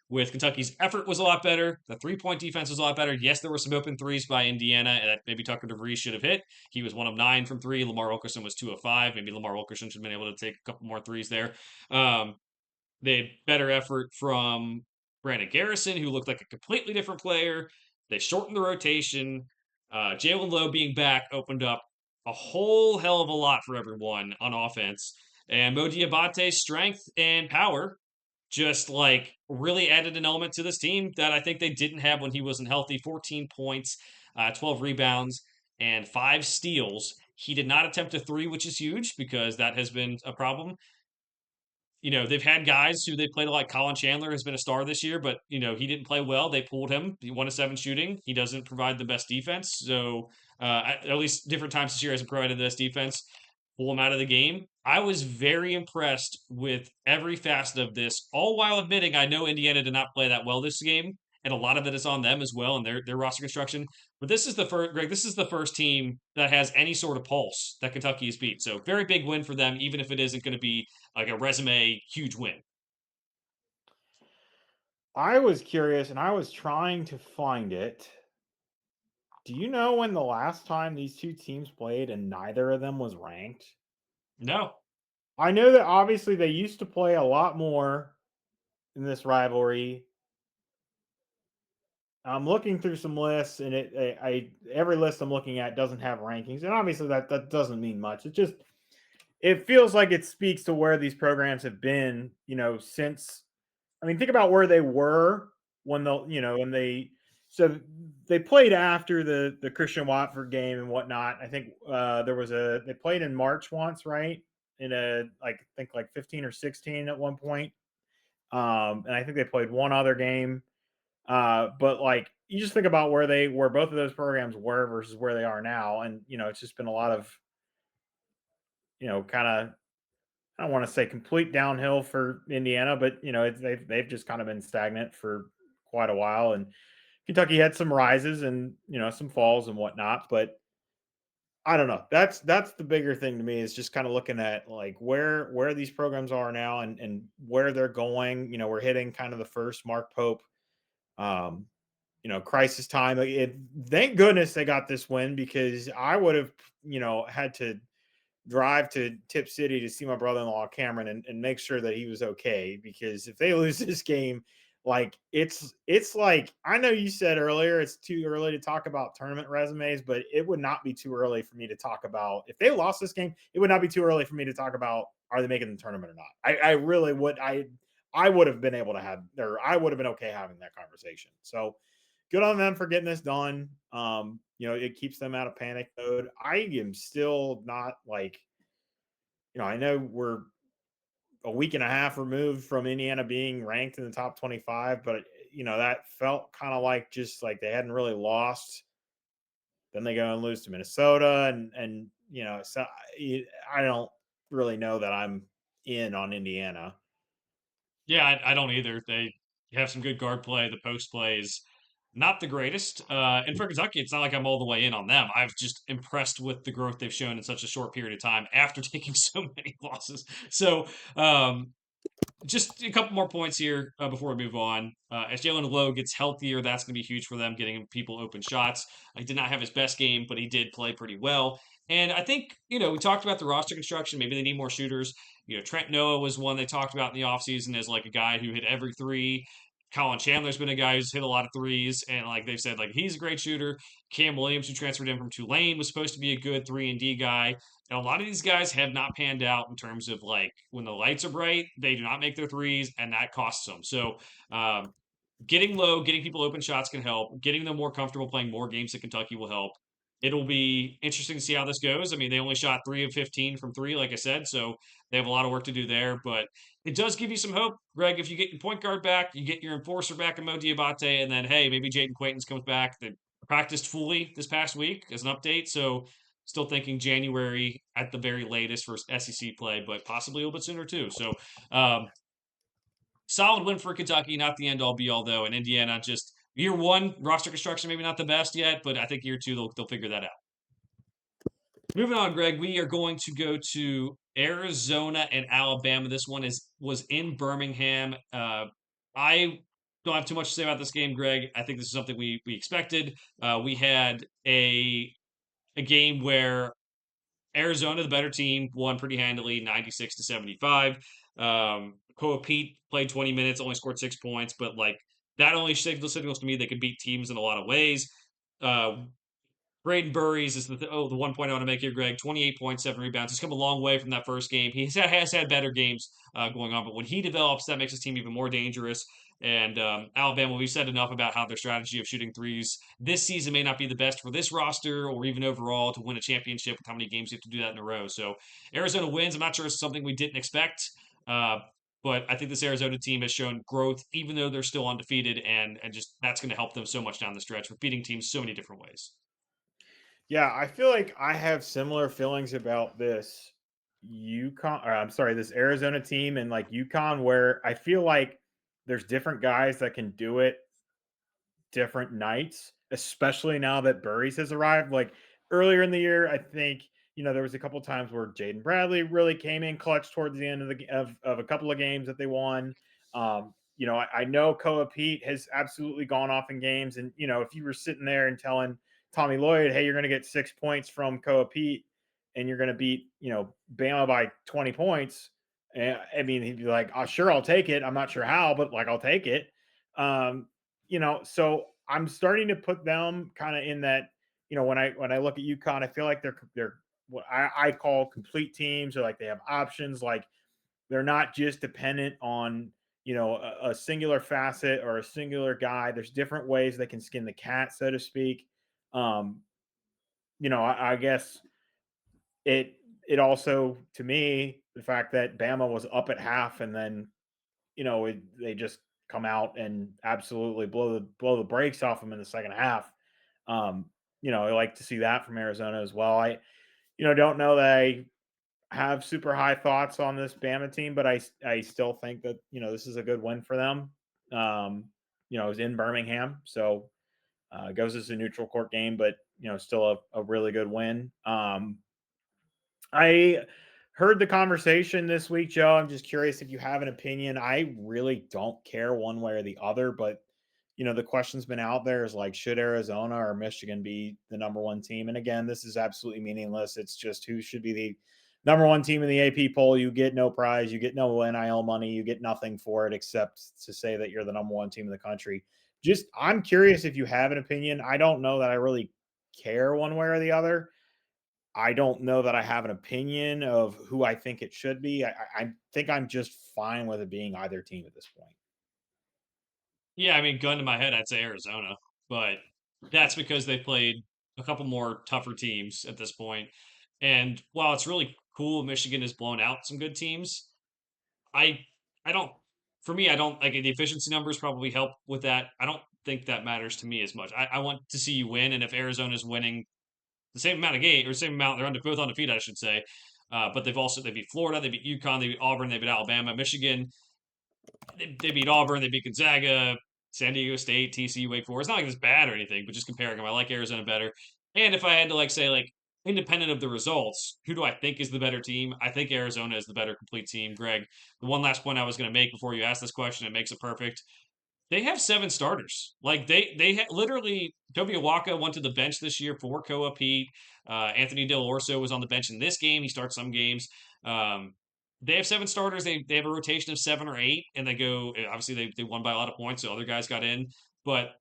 Speaker 1: with Kentucky's effort was a lot better. The 3-point defense was a lot better. Yes, there were some open threes by Indiana that maybe Tucker DeVries should have hit. He was 1 of 9 from 3. Lamar Wilkerson was 2 of 5. Maybe Lamar Wilkerson should have been able to take a couple more threes there. They had better effort from Brandon Garrison, who looked like a completely different player. They shortened the rotation. Jalen Lowe being back opened up a whole hell of a lot for everyone on offense. And Mo Diabate's strength and power just like really added an element to this team that I think they didn't have when he wasn't healthy. 14 points, 12 rebounds, and 5 steals. He did not attempt a three, which is huge because that has been a problem. They've had guys who they played a lot. Colin Chandler has been a star this year, but he didn't play well. They pulled him. He 1 of 7 shooting. He doesn't provide the best defense. So at least different times this year hasn't provided the best defense. Pull him out of the game. I was very impressed with every facet of this, all while admitting I know Indiana did not play that well this game, and a lot of it is on them as well and their roster construction. But this is the first, Greg. This is the first team that has any sort of pulse that Kentucky has beat. So very big win for them, even if it isn't going to be like a resume huge win.
Speaker 2: I was curious and I was trying to find it. Do you know when the last time these two teams played and neither of them was ranked?
Speaker 1: No.
Speaker 2: I know that obviously they used to play a lot more in this rivalry. I'm looking through some lists, and every list I'm looking at doesn't have rankings, and obviously that doesn't mean much. It feels like it speaks to where these programs have been, since. I mean, think about where they were when so they played after the Christian Watford game and whatnot. I think they played in March once, right? In I think like 15 or 16 at one point. And I think they played one other game. But like you just think about where both of those programs were versus where they are now, and it's just been a lot of kind of, I don't want to say complete downhill for Indiana, but they've just kind of been stagnant for quite a while, and Kentucky had some rises and some falls and whatnot, but I don't know. That's the bigger thing to me is just kind of looking at like where these programs are now and where they're going. We're hitting kind of the first Mark Pope, um, crisis time. Thank goodness they got this win because I would have, had to drive to Tip City to see my brother-in-law Cameron and make sure that he was okay, because if they lose this game, like it's like, I know you said earlier it's too early to talk about tournament resumes, but it would not be too early for me to talk about, if they lost this game, it would not be too early for me to talk about are they making the tournament or not. I really would. I would have been able to have, or I would have been okay having that conversation. So good on them for getting this done. It keeps them out of panic mode. I am still not like, I know we're a week and a half removed from Indiana being ranked in the top 25, but that felt kind of like just like they hadn't really lost. Then they go and lose to Minnesota, and so I don't really know that I'm in on Indiana.
Speaker 1: Yeah, I don't either. They have some good guard play. The post play is not the greatest. And for Kentucky, it's not like I'm all the way in on them. I've just impressed with the growth they've shown in such a short period of time after taking so many losses. So, just a couple more points here before we move on. As Jalen Lowe gets healthier, that's going to be huge for them, getting people open shots. He did not have his best game, but he did play pretty well. And I think, we talked about the roster construction. Maybe they need more shooters. Trent Noah was one they talked about in the offseason as like a guy who hit every three. Colin Chandler's been a guy who's hit a lot of threes, and like they've said, like he's a great shooter. Cam Williams, who transferred in from Tulane, was supposed to be a good 3 and D guy. And a lot of these guys have not panned out in terms of like when the lights are bright, they do not make their threes, and that costs them. So getting low, getting people open shots can help. Getting them more comfortable playing more games at Kentucky will help. It'll be interesting to see how this goes. I mean, they only shot 3 of 15 from three, like I said, so they have a lot of work to do there. But it does give you some hope, Greg. If you get your point guard back, you get your enforcer back in Mo Diabate, and then hey, maybe Jaden Quaintance comes back. They practiced fully this past week as an update, so still thinking January at the very latest for SEC play, but possibly a little bit sooner too. So solid win for Kentucky, not the end all be all though. And Indiana, just year one roster construction, maybe not the best yet, but I think year two they'll figure that out. Moving on, Greg, we are going to go to Arizona and Alabama. This one was in Birmingham. I don't have too much to say about this game, Greg. I think this is something we expected. We had a game where Arizona, the better team, won pretty handily, 96-75. Koa Pete played 20 minutes, only scored 6 points, but like that only signals to me they could beat teams in a lot of ways. Uh, Braden Burries is the 1 point I want to make here, Greg. 28 points, 7 rebounds. He's come a long way from that first game. He has had better games going on, but when he develops, that makes his team even more dangerous. And Alabama, we've said enough about how their strategy of shooting threes this season may not be the best for this roster or even overall to win a championship with how many games you have to do that in a row. So Arizona wins. I'm not sure it's something we didn't expect. Uh, but I think this Arizona team has shown growth, even though they're still undefeated, and just that's going to help them so much down the stretch with beating teams so many different ways.
Speaker 2: Yeah, I feel like I have similar feelings about this this Arizona team and like UConn, where I feel like there's different guys that can do it different nights, especially now that Burries has arrived. Like earlier in the year, I think there was a couple times where Jaden Bradley really came in clutch towards the end of of a couple of games that they won. I know Koa Pete has absolutely gone off in games, and if you were sitting there and telling Tommy Lloyd, "Hey, you're going to get 6 points from Koa Pete, and you're going to beat Bama by 20 points," I mean, he'd be like, "Oh, sure, I'll take it. I'm not sure how, but like, I'll take it." Um, so I'm starting to put them kind of in that, when I look at UConn, I feel like they're what I call complete teams, or like they have options, like they're not just dependent on, a singular facet or a singular guy. There's different ways they can skin the cat, so to speak. Um, I guess it also, to me, the fact that Bama was up at half and then they just come out and absolutely blow the brakes off them in the second half. Um, I like to see that from Arizona as well. I don't know that I have super high thoughts on this Bama team, but I still think that this is a good win for them. It was in Birmingham, so it goes as a neutral court game, but still a really good win. I heard the conversation this week, Joe. I'm just curious if you have an opinion. I really don't care one way or the other, but the question's been out there is like, should Arizona or Michigan be the number one team? And again, this is absolutely meaningless. It's just who should be the number one team in the AP poll. You get no prize, you get no NIL money, you get nothing for it except to say that you're the number one team in the country. Just, I'm curious if you have an opinion. I don't know that I really care one way or the other. I don't know that I have an opinion of who I think it should be. I think I'm just fine with it being either team at this point.
Speaker 1: Yeah, I mean, gun to my head, I'd say Arizona, but that's because they played a couple more tougher teams at this point. And while it's really cool, Michigan has blown out some good teams. I I don't for me, I don't like the efficiency numbers probably help with that. I don't think that matters to me as much. I want to see you win, and if Arizona's winning the same amount of game or same amount, they're both undefeated, I should say. But they beat Florida, they beat UConn, they beat Auburn, they beat Alabama, Michigan. They beat Auburn, they beat Gonzaga, San Diego State, TCU, Wake Forest. It's not like it's bad or anything, but just comparing them, I like Arizona better. And if I had to say independent of the results, who do I think is the better team? I think Arizona is the better complete team. Greg, the one last point I was going to make before you ask this question, it makes it perfect. They have 7 starters. Like, literally, Toby Awaka went to the bench this year for Koa Pete. Anthony Del Orso was on the bench in this game. He starts some games. Um, they have 7 starters. They have a rotation of 7 or 8, and they go obviously, they won by a lot of points, so other guys got in. But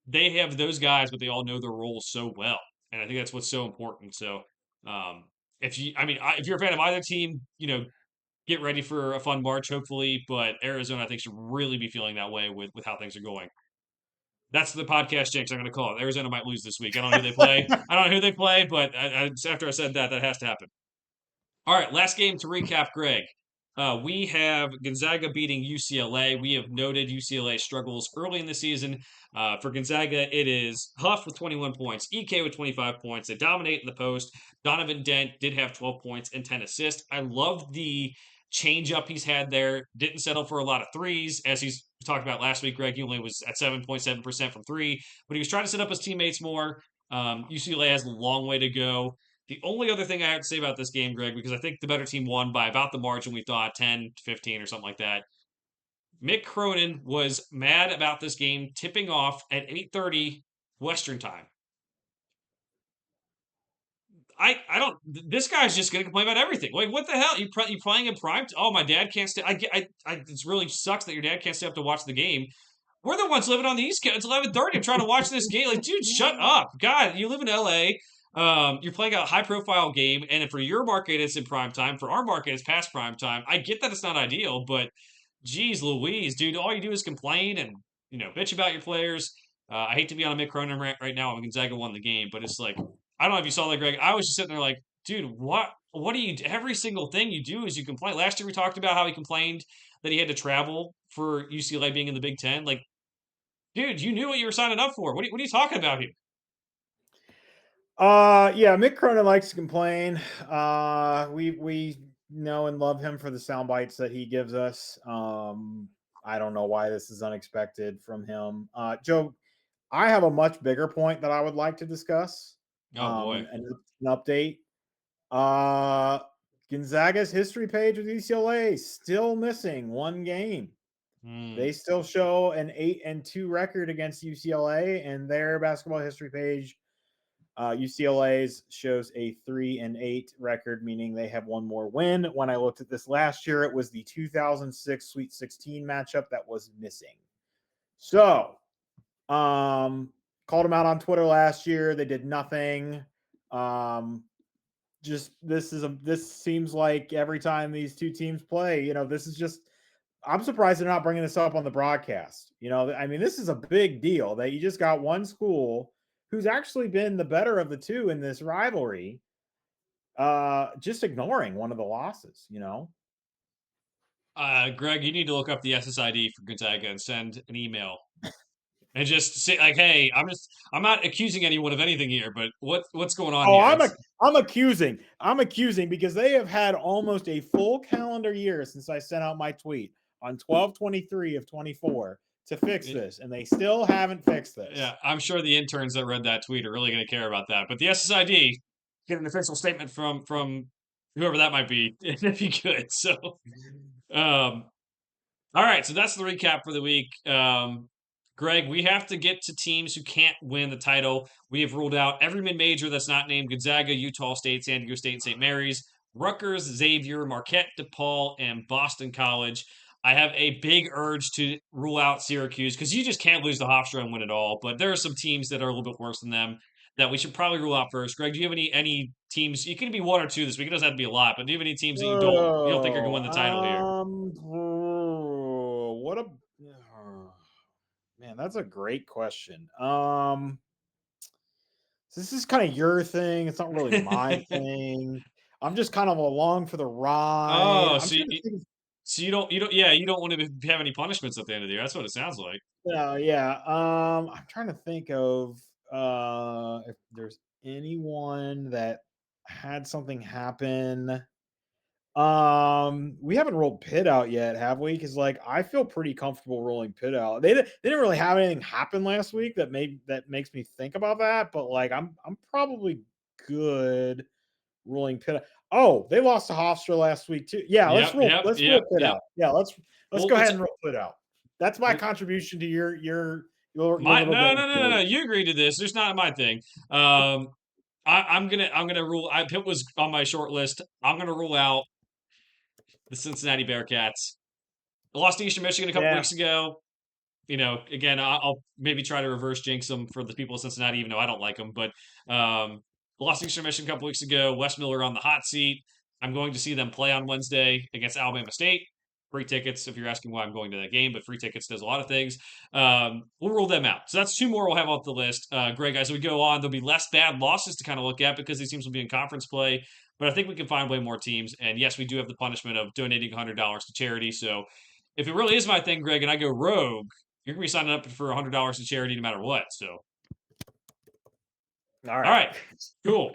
Speaker 1: they have those guys, but they all know their roles so well. And I think that's what's so important. So, um, if you're a fan of either team, get ready for a fun March, hopefully. But Arizona, I think, should really be feeling that way with how things are going. That's the podcast jinx I'm going to call it. Arizona might lose this week. I don't know who they play. I don't know who they play, but after I said that, that has to happen. All right, last game to recap, Greg. We have Gonzaga beating UCLA. We have noted UCLA struggles early in the season. For Gonzaga, it is Huff with 21 points, EK with 25 points. They dominate in the post. Donovan Dent did have 12 points and 10 assists. I love the change up he's had there. Didn't settle for a lot of threes, as he's talked about last week. Greg, he only was at 7.7% from three, but he was trying to set up his teammates more. UCLA has a long way to go. The only other thing I have to say about this game, Greg, because I think the better team won by about the margin we thought, 10, 15 or something like that. Mick Cronin was mad about this game tipping off at 8:30 Western time. I don't. This guy's just going to complain about everything. Like, what the hell? You playing in prime? Oh, my dad can't stay. It really sucks that your dad can't stay up to watch the game. We're the ones living on the East Coast. It's 11:30. I'm trying to watch this game. Like, dude, shut up. God, you live in LA. You're playing a high profile game, and for your market, it's in prime time. For our market, it's past prime time. I get that it's not ideal, but geez, Louise, dude, all you do is complain and bitch about your players. I hate to be on a Mick Cronin rant right now when Gonzaga won the game, but it's like I don't know if you saw that, Greg. I was just sitting there like, dude, what do you? Every single thing you do is you complain. Last year we talked about how he complained that he had to travel for UCLA being in the Big Ten. Like, dude, you knew what you were signing up for. What are you talking about here?
Speaker 2: Yeah, Mick Cronin likes to complain. We know and love him for the sound bites that he gives us. I don't know why this is unexpected from him. Joe, I have a much bigger point that I would like to discuss.
Speaker 1: Oh boy.
Speaker 2: And an update. Uh, Gonzaga's history page with UCLA still missing one game. They still show an 8-2 record against UCLA, and their basketball history page, UCLA's shows a 3-8 record, meaning they have one more win. When I looked at this last year, it was the 2006 Sweet 16 matchup that was missing. So, called them out on Twitter last year. They did nothing. This seems like every time these two teams play, this is just. I'm surprised they're not bringing this up on the broadcast. I mean, this is a big deal that you just got one school who's actually been the better of the two in this rivalry, just ignoring one of the losses.
Speaker 1: Greg, you need to look up the SSID for Gonzaga and send an email and just say like, "Hey, I'm not accusing anyone of anything here, but what's going on
Speaker 2: Oh,
Speaker 1: here?"
Speaker 2: I'm accusing because they have had almost a full calendar year since I sent out my tweet on 12/23 of 24 to fix this, and they still haven't fixed this.
Speaker 1: Yeah, I'm sure the interns that read that tweet are really going to care about that. But the SSID, get an official statement from whoever that might be, if you could. So, um, all right, so that's the recap for the week. Greg, we have to get to teams who can't win the title. We have ruled out every mid-major that's not named Gonzaga, Utah State, San Diego State, and St. Mary's, Rutgers, Xavier, Marquette, DePaul, and Boston College. I have a big urge to rule out Syracuse because you just can't lose the Hofstra and win it all. But there are some teams that are a little bit worse than them that we should probably rule out first. Greg, do you have any teams? It can be one or two this week. It doesn't have to be a lot, but do you have any teams that you don't think are going to win the title here?
Speaker 2: What a man, that's a great question. This is kind of your thing. It's not really my thing. I'm just kind of along for the ride.
Speaker 1: Oh,
Speaker 2: I'm trying to think.
Speaker 1: so you don't want to have any punishments at the end of the year. That's what it sounds like.
Speaker 2: Yeah. I'm trying to think of if there's anyone that had something happen. We haven't rolled Pitt out yet, have we? Because I feel pretty comfortable rolling Pitt out. They didn't really have anything happen last week that makes me think about that. But I'm probably good rolling Pitt out. Oh, they lost to Hofstra last week too. Yeah, let's
Speaker 1: Yep,
Speaker 2: roll
Speaker 1: yep,
Speaker 2: let's roll
Speaker 1: yep,
Speaker 2: Pitt
Speaker 1: yep.
Speaker 2: out. Yeah, let's
Speaker 1: Well,
Speaker 2: go ahead and roll Pitt out. That's my
Speaker 1: Well,
Speaker 2: contribution to your
Speaker 1: my
Speaker 2: little
Speaker 1: no,
Speaker 2: game
Speaker 1: no, no, no,
Speaker 2: for
Speaker 1: no.
Speaker 2: you.
Speaker 1: You agreed to this. There's not my thing. Um, I'm gonna rule. It was on my short list. I'm gonna rule out the Cincinnati Bearcats. I lost to Eastern Michigan a couple
Speaker 2: Yeah.
Speaker 1: weeks ago. Again, I'll maybe try to reverse jinx them for the people of Cincinnati, even though I don't like them. But lost to Eastern Michigan a couple weeks ago. Wes Miller on the hot seat. I'm going to see them play on Wednesday against Alabama State. Free tickets if you're asking why I'm going to that game, but free tickets does a lot of things. We'll rule them out. So that's two more we'll have off the list. Greg, as we go on, there'll be less bad losses to kind of look at because these teams will be in conference play. But I think we can find way more teams. And yes, we do have the punishment of donating $100 to charity. So if it really is my thing, Greg, and I go rogue, you're gonna be signing up for $100 to charity no matter what. So,
Speaker 2: All
Speaker 1: all
Speaker 2: right.
Speaker 1: right, cool.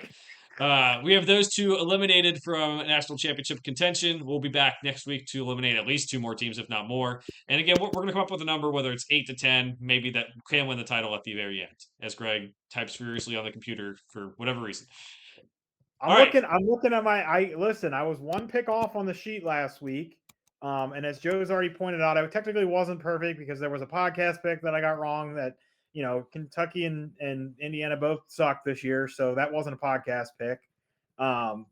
Speaker 1: We have those two eliminated from national championship contention. We'll be back next week to eliminate at least two more teams, if not more. And again, we're going to come up with a number, whether it's 8 to 10, maybe that can win the title at the very end, as Greg types furiously on the computer for whatever reason. All right.
Speaker 2: I'm looking at my I listen, I was one pick off on the sheet last week. And as Joe's already pointed out, I technically wasn't perfect because there was a podcast pick that I got wrong that, Kentucky and Indiana both sucked this year, so that wasn't a podcast pick. Um,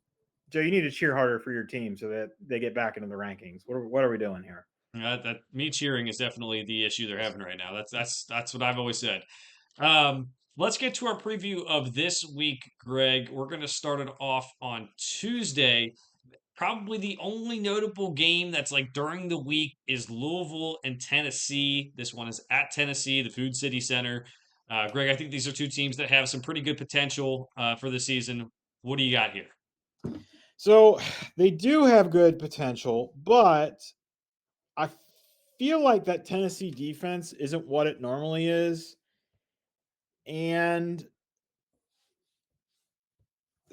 Speaker 2: Joe, you need to cheer harder for your team so that they get back into the rankings. What are we doing here?
Speaker 1: That me cheering is definitely the issue they're having right now. That's what I've always said. Let's get to our preview of this week, Greg. We're going to start it off on Tuesday. Probably the only notable game that's like during the week is Louisville and Tennessee. This one is at Tennessee, the Food City Center. Greg, I think these are two teams that have some pretty good potential for the season. What do you got here?
Speaker 2: So they do have good potential, but I feel like that Tennessee defense isn't what it normally is. And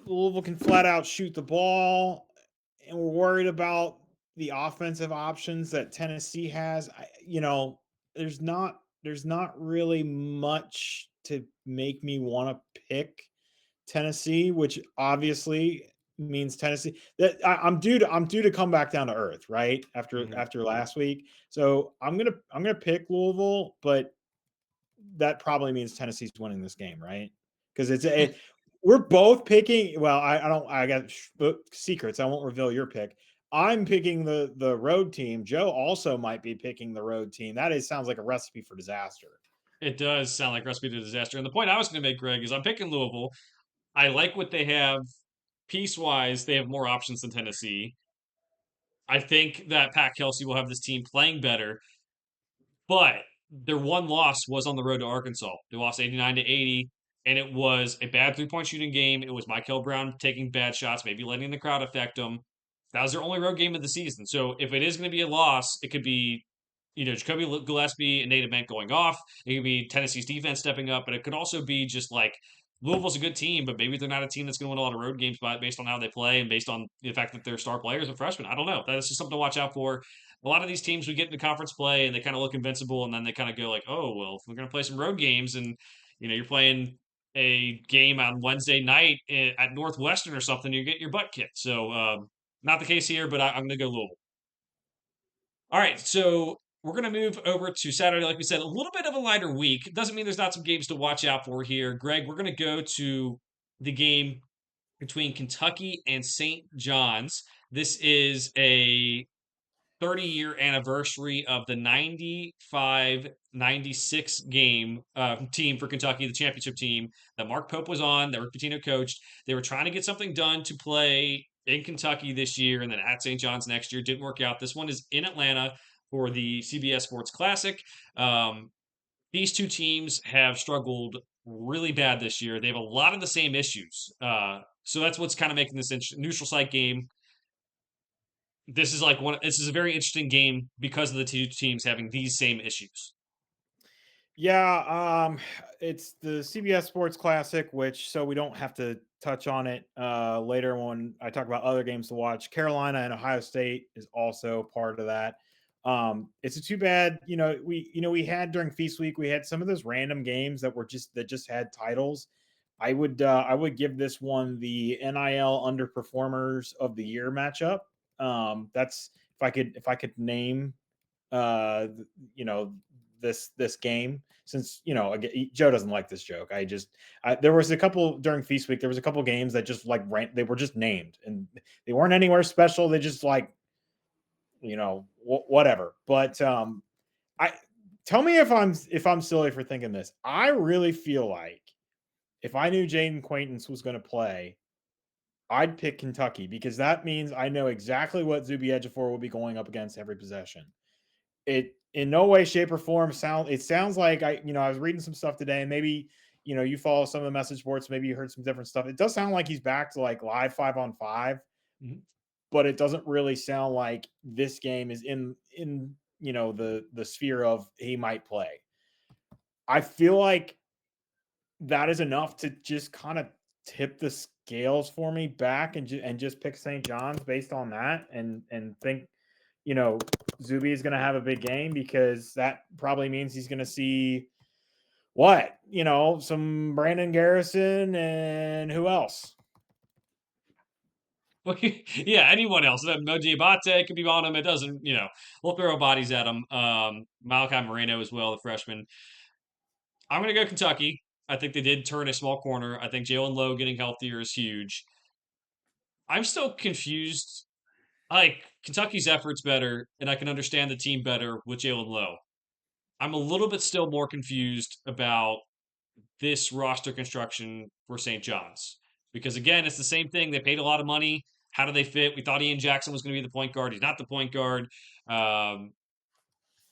Speaker 2: Louisville can flat out shoot the ball, and we're worried about the offensive options that Tennessee has. There's not really much to make me want to pick Tennessee, which obviously means Tennessee. That I'm due to come back down to earth, right? After
Speaker 1: Mhm.
Speaker 2: after last week. So I'm gonna pick Louisville, but that probably means Tennessee's winning this game, right? Because we're both picking. Well, I don't. I got secrets. I won't reveal your pick. I'm picking the road team. Joe also might be picking the road team. Sounds like a recipe for disaster.
Speaker 1: It does sound like recipe to disaster. And the point I was going to make, Greg, is I'm picking Louisville. I like what they have piece wise. They have more options than Tennessee. I think that Pat Kelsey will have this team playing better. But their one loss was on the road to Arkansas. They lost 89 to 80, and it was a bad 3-point shooting game. It was Michael Brown taking bad shots, maybe letting the crowd affect them. That was their only road game of the season. So if it is going to be a loss, it could be, Jacoby Gillespie and Nate Ament going off. It could be Tennessee's defense stepping up, but it could also be just like Louisville's a good team, but maybe they're not a team that's going to win a lot of road games based on how they play and based on the fact that their star players are freshmen. I don't know. That's just something to watch out for. A lot of these teams we get into conference play and they kind of look invincible, and then they kind of go like, "Oh, well, we're going to play some road games," and you're playing a game on Wednesday night at Northwestern or something, you get your butt kicked. So, not the case here, but I'm going to go Louisville. All right, so we're going to move over to Saturday. Like we said, a little bit of a lighter week. Doesn't mean there's not some games to watch out for here. Greg, we're going to go to the game between Kentucky and St. John's. This is a 30-year anniversary of the 95-96 game team for Kentucky, the championship team that Mark Pope was on, that Rick Pitino coached. They were trying to get something done to play in Kentucky this year and then at St. John's next year. Didn't work out. This one is in Atlanta for the CBS Sports Classic. These two teams have struggled really bad this year. They have a lot of the same issues. So that's what's kind of making this neutral site game. This is a very interesting game because of the two teams having these same issues.
Speaker 2: Yeah, it's the CBS Sports Classic, which so we don't have to touch on it later when I talk about other games to watch. Carolina and Ohio State is also part of that. It's a too bad, we had during Feast Week, we had some of those random games that just had titles. I would give this one the NIL underperformers of the year matchup. That's if I could name you know, this game since Joe doesn't like this joke. There was a couple during feast week. There was a couple games that just like they were just named and they weren't anywhere special. They just like whatever. But I tell me if I'm silly for thinking this. I really feel like if I knew Jaden Quaintance was going to play, I'd pick Kentucky because that means I know exactly what Zuby Ejiofor will be going up against every possession. It in no way, shape, or form sounds like I was reading some stuff today, and maybe you follow some of the message boards, maybe you heard some different stuff. It does sound like he's back to like live 5-on-5,
Speaker 1: Mhm.
Speaker 2: but it doesn't really sound like this game is in the sphere of he might play. I feel like that is enough to just kind of tip the scales for me back and just pick St. John's based on that and think Zuby is going to have a big game because that probably means he's going to see some Brandon Garrison and who else?
Speaker 1: Well, yeah, anyone else. Moji Abate could be on him. It doesn't, we'll throw bodies at him. Malachi Moreno as well, the freshman. I'm going to go Kentucky. I think they did turn a small corner. I think Jalen Lowe getting healthier is huge. I'm still confused. Like, Kentucky's effort's better, and I can understand the team better with Jalen Lowe. I'm a little bit still more confused about this roster construction for St. John's. Because again, it's the same thing. They paid a lot of money. How do they fit? We thought Ian Jackson was going to be the point guard. He's not the point guard. Um,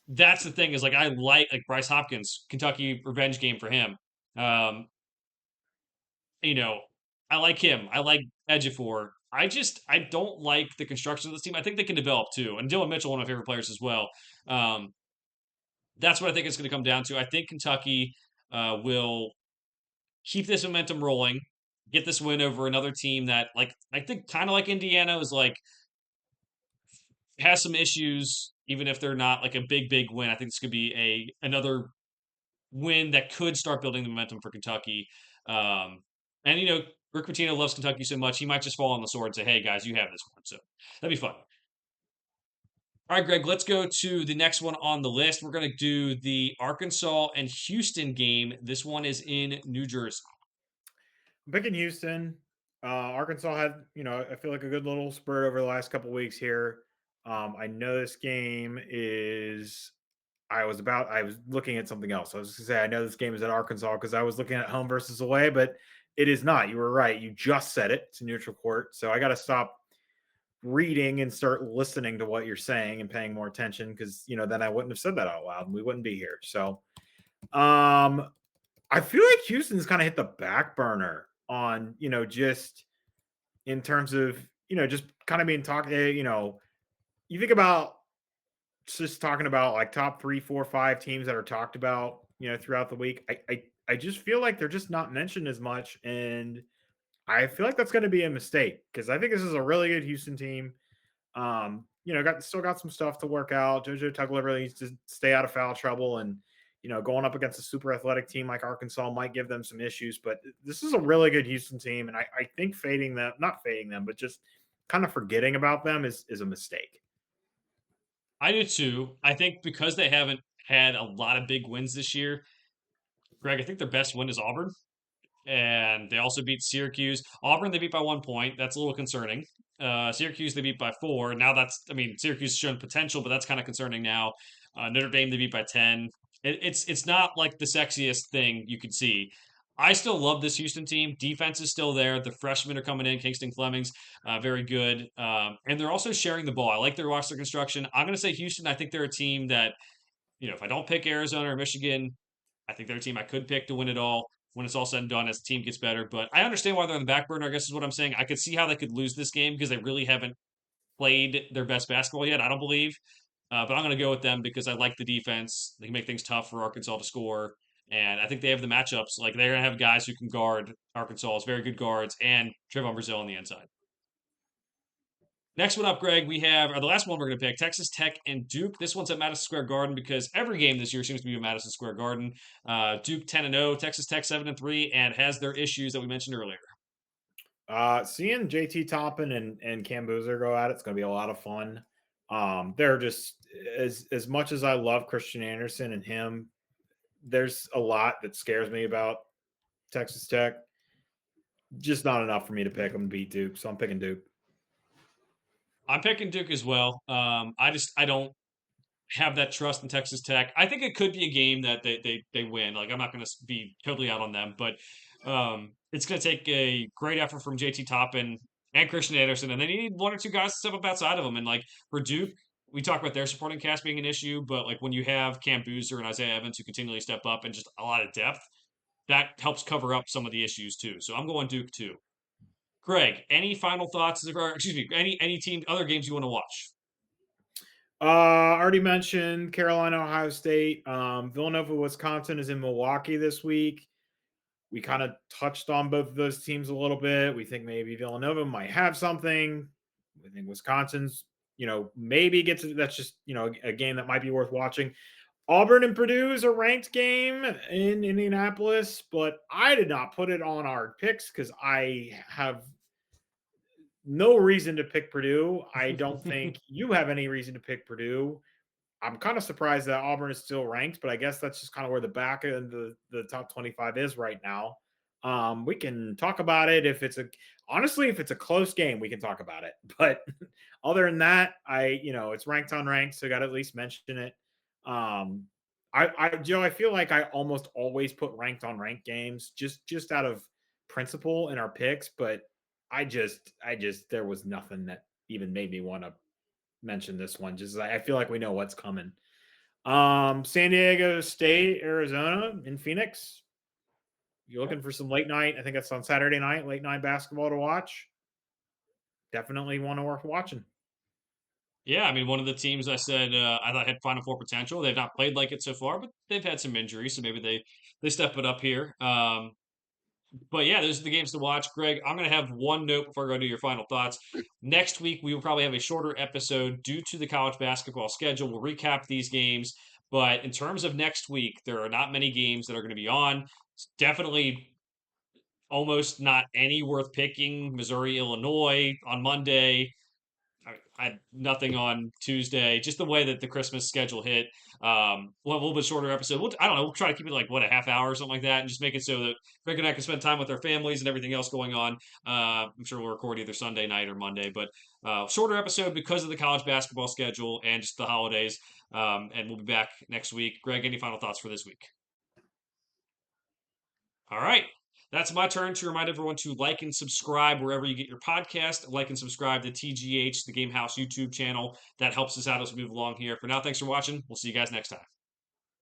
Speaker 1: that's the thing is like I like Bryce Hopkins, Kentucky revenge game for him. Um, you know, I like him. I like Ejiofor. I don't like the construction of this team. I think they can develop too. And Dylan Mitchell, one of my favorite players as well. Um, that's what I think it's going to come down to. I think Kentucky will keep this momentum rolling, get this win over another team that, like, I think kind of like Indiana is like has some issues, even if they're not like a big win. I think this could be another win that could start building the momentum for Kentucky. Um, and Rick Pitino loves Kentucky so much, he might just fall on the sword and say, "Hey guys, you have this one." So that'd be fun. All right, Greg, let's go to the next one on the list. We're going to do the Arkansas and Houston game. This one is in New Jersey.
Speaker 2: I'm picking Houston. Arkansas had, I feel like a good little spurt over the last couple weeks here. I know this game is. I was looking at something else. I was going to say I know this game is at Arkansas because I was looking at home versus away, but it is not. You were right. You just said it. It's a neutral court, so I got to stop reading and start listening to what you're saying and paying more attention because then I wouldn't have said that out loud and we wouldn't be here. So, I feel like Houston's kind of hit the back burner on, just in terms of, just kind of being talked, you think about just talking about like top 3, 4, 5 teams that are talked about, throughout the week. I just feel like they're just not mentioned as much. And I feel like that's going to be a mistake because I think this is a really good Houston team. Got some stuff to work out. JoJo Tugler really needs to stay out of foul trouble, and going up against a super athletic team like Arkansas might give them some issues. But this is a really good Houston team, and I think not fading them, but just kind of forgetting about them is a mistake.
Speaker 1: I do too. I think because they haven't had a lot of big wins this year, Greg, I think their best win is Auburn. And they also beat Syracuse. Auburn, they beat by 1 point. That's a little concerning. Syracuse, they beat by 4. Now Syracuse has shown potential, but that's kind of concerning now. Notre Dame, they beat by 10. It's not like the sexiest thing you could see. I still love this Houston team. Defense is still there. The freshmen are coming in. Kingston Fleming's very good. And they're also sharing the ball. I like their roster construction. I'm going to say Houston. I think they're a team that, if I don't pick Arizona or Michigan, I think they're a team I could pick to win it all when it's all said and done as the team gets better. But I understand why they're on the back burner, I guess is what I'm saying. I could see how they could lose this game because they really haven't played their best basketball yet, I don't believe. But I'm going to go with them because I like the defense. They can make things tough for Arkansas to score. And I think they have the matchups. Like they're going to have guys who can guard Arkansas as very good guards and Trevon Brazile on the inside. Next one up, Greg, we have, or the last one we're going to pick, Texas Tech and Duke. This one's at Madison Square Garden because every game this year seems to be at Madison Square Garden. Duke 10-0, Texas Tech 7-3, and has their issues that we mentioned earlier.
Speaker 2: Seeing JT Toppin and Cam Boozer go at it's going to be a lot of fun. They're just as much as I love Christian Anderson and him, there's a lot that scares me about Texas Tech. Just not enough for me to pick them to beat Duke, so I'm picking Duke.
Speaker 1: I'm picking Duke as well. I don't have that trust in Texas Tech. I think it could be a game that they win. Like I'm not going to be totally out on them, but it's going to take a great effort from JT Toppin and Christian Anderson, and they need one or two guys to step up outside of them. And like for Duke, we talk about their supporting cast being an issue, but like when you have Cam Boozer and Isaiah Evans who continually step up and just a lot of depth, that helps cover up some of the issues too. So I'm going Duke too. Greg, any final thoughts? Or, excuse me, any team other games you want to watch?
Speaker 2: Already mentioned Carolina, Ohio State. Villanova, Wisconsin is in Milwaukee this week. We kind of touched on both of those teams a little bit. We think maybe Villanova might have something. We think Wisconsin's, maybe gets that's just, a game that might be worth watching. Auburn and Purdue is a ranked game in Indianapolis, but I did not put it on our picks because I have no reason to pick Purdue. I don't think you have any reason to pick Purdue. I'm kind of surprised that Auburn is still ranked, but I guess that's just kind of where the back of the top 25 is right now. We can talk about it if it's a close game, we can talk about it. But other than that, it's ranked on ranked, so got to at least mention it. Joe, I feel like I almost always put ranked on ranked games just out of principle in our picks, but there was nothing that even made me want to mention this one. Just I feel like we know what's coming. San Diego State, Arizona in Phoenix. You're looking for some late night. I think that's on Saturday night, late night basketball to watch. Definitely one worth watching.
Speaker 1: Yeah, I mean, one of the teams I said I thought had Final Four potential. They've not played like it so far, but they've had some injuries, so maybe they step it up here. But yeah, those are the games to watch. Greg, I'm going to have one note before I go to your final thoughts. Next week, we will probably have a shorter episode due to the college basketball schedule. We'll recap these games. But in terms of next week, there are not many games that are going to be on. It's definitely almost not any worth picking. Missouri, Illinois on Monday. I had nothing on Tuesday. Just the way that the Christmas schedule hit. We'll have a little bit shorter episode. I don't know. We'll try to keep it like a half hour or something like that, and just make it so that Greg and I can spend time with our families and everything else going on. I'm sure we'll record either Sunday night or Monday, but shorter episode because of the college basketball schedule and just the holidays. And we'll be back next week. Greg, any final thoughts for this week? All right. That's my turn to remind everyone to like and subscribe wherever you get your podcast. Like and subscribe to TGH, the Game House YouTube channel. That helps us out as we move along here. For now, thanks for watching. We'll see you guys next time.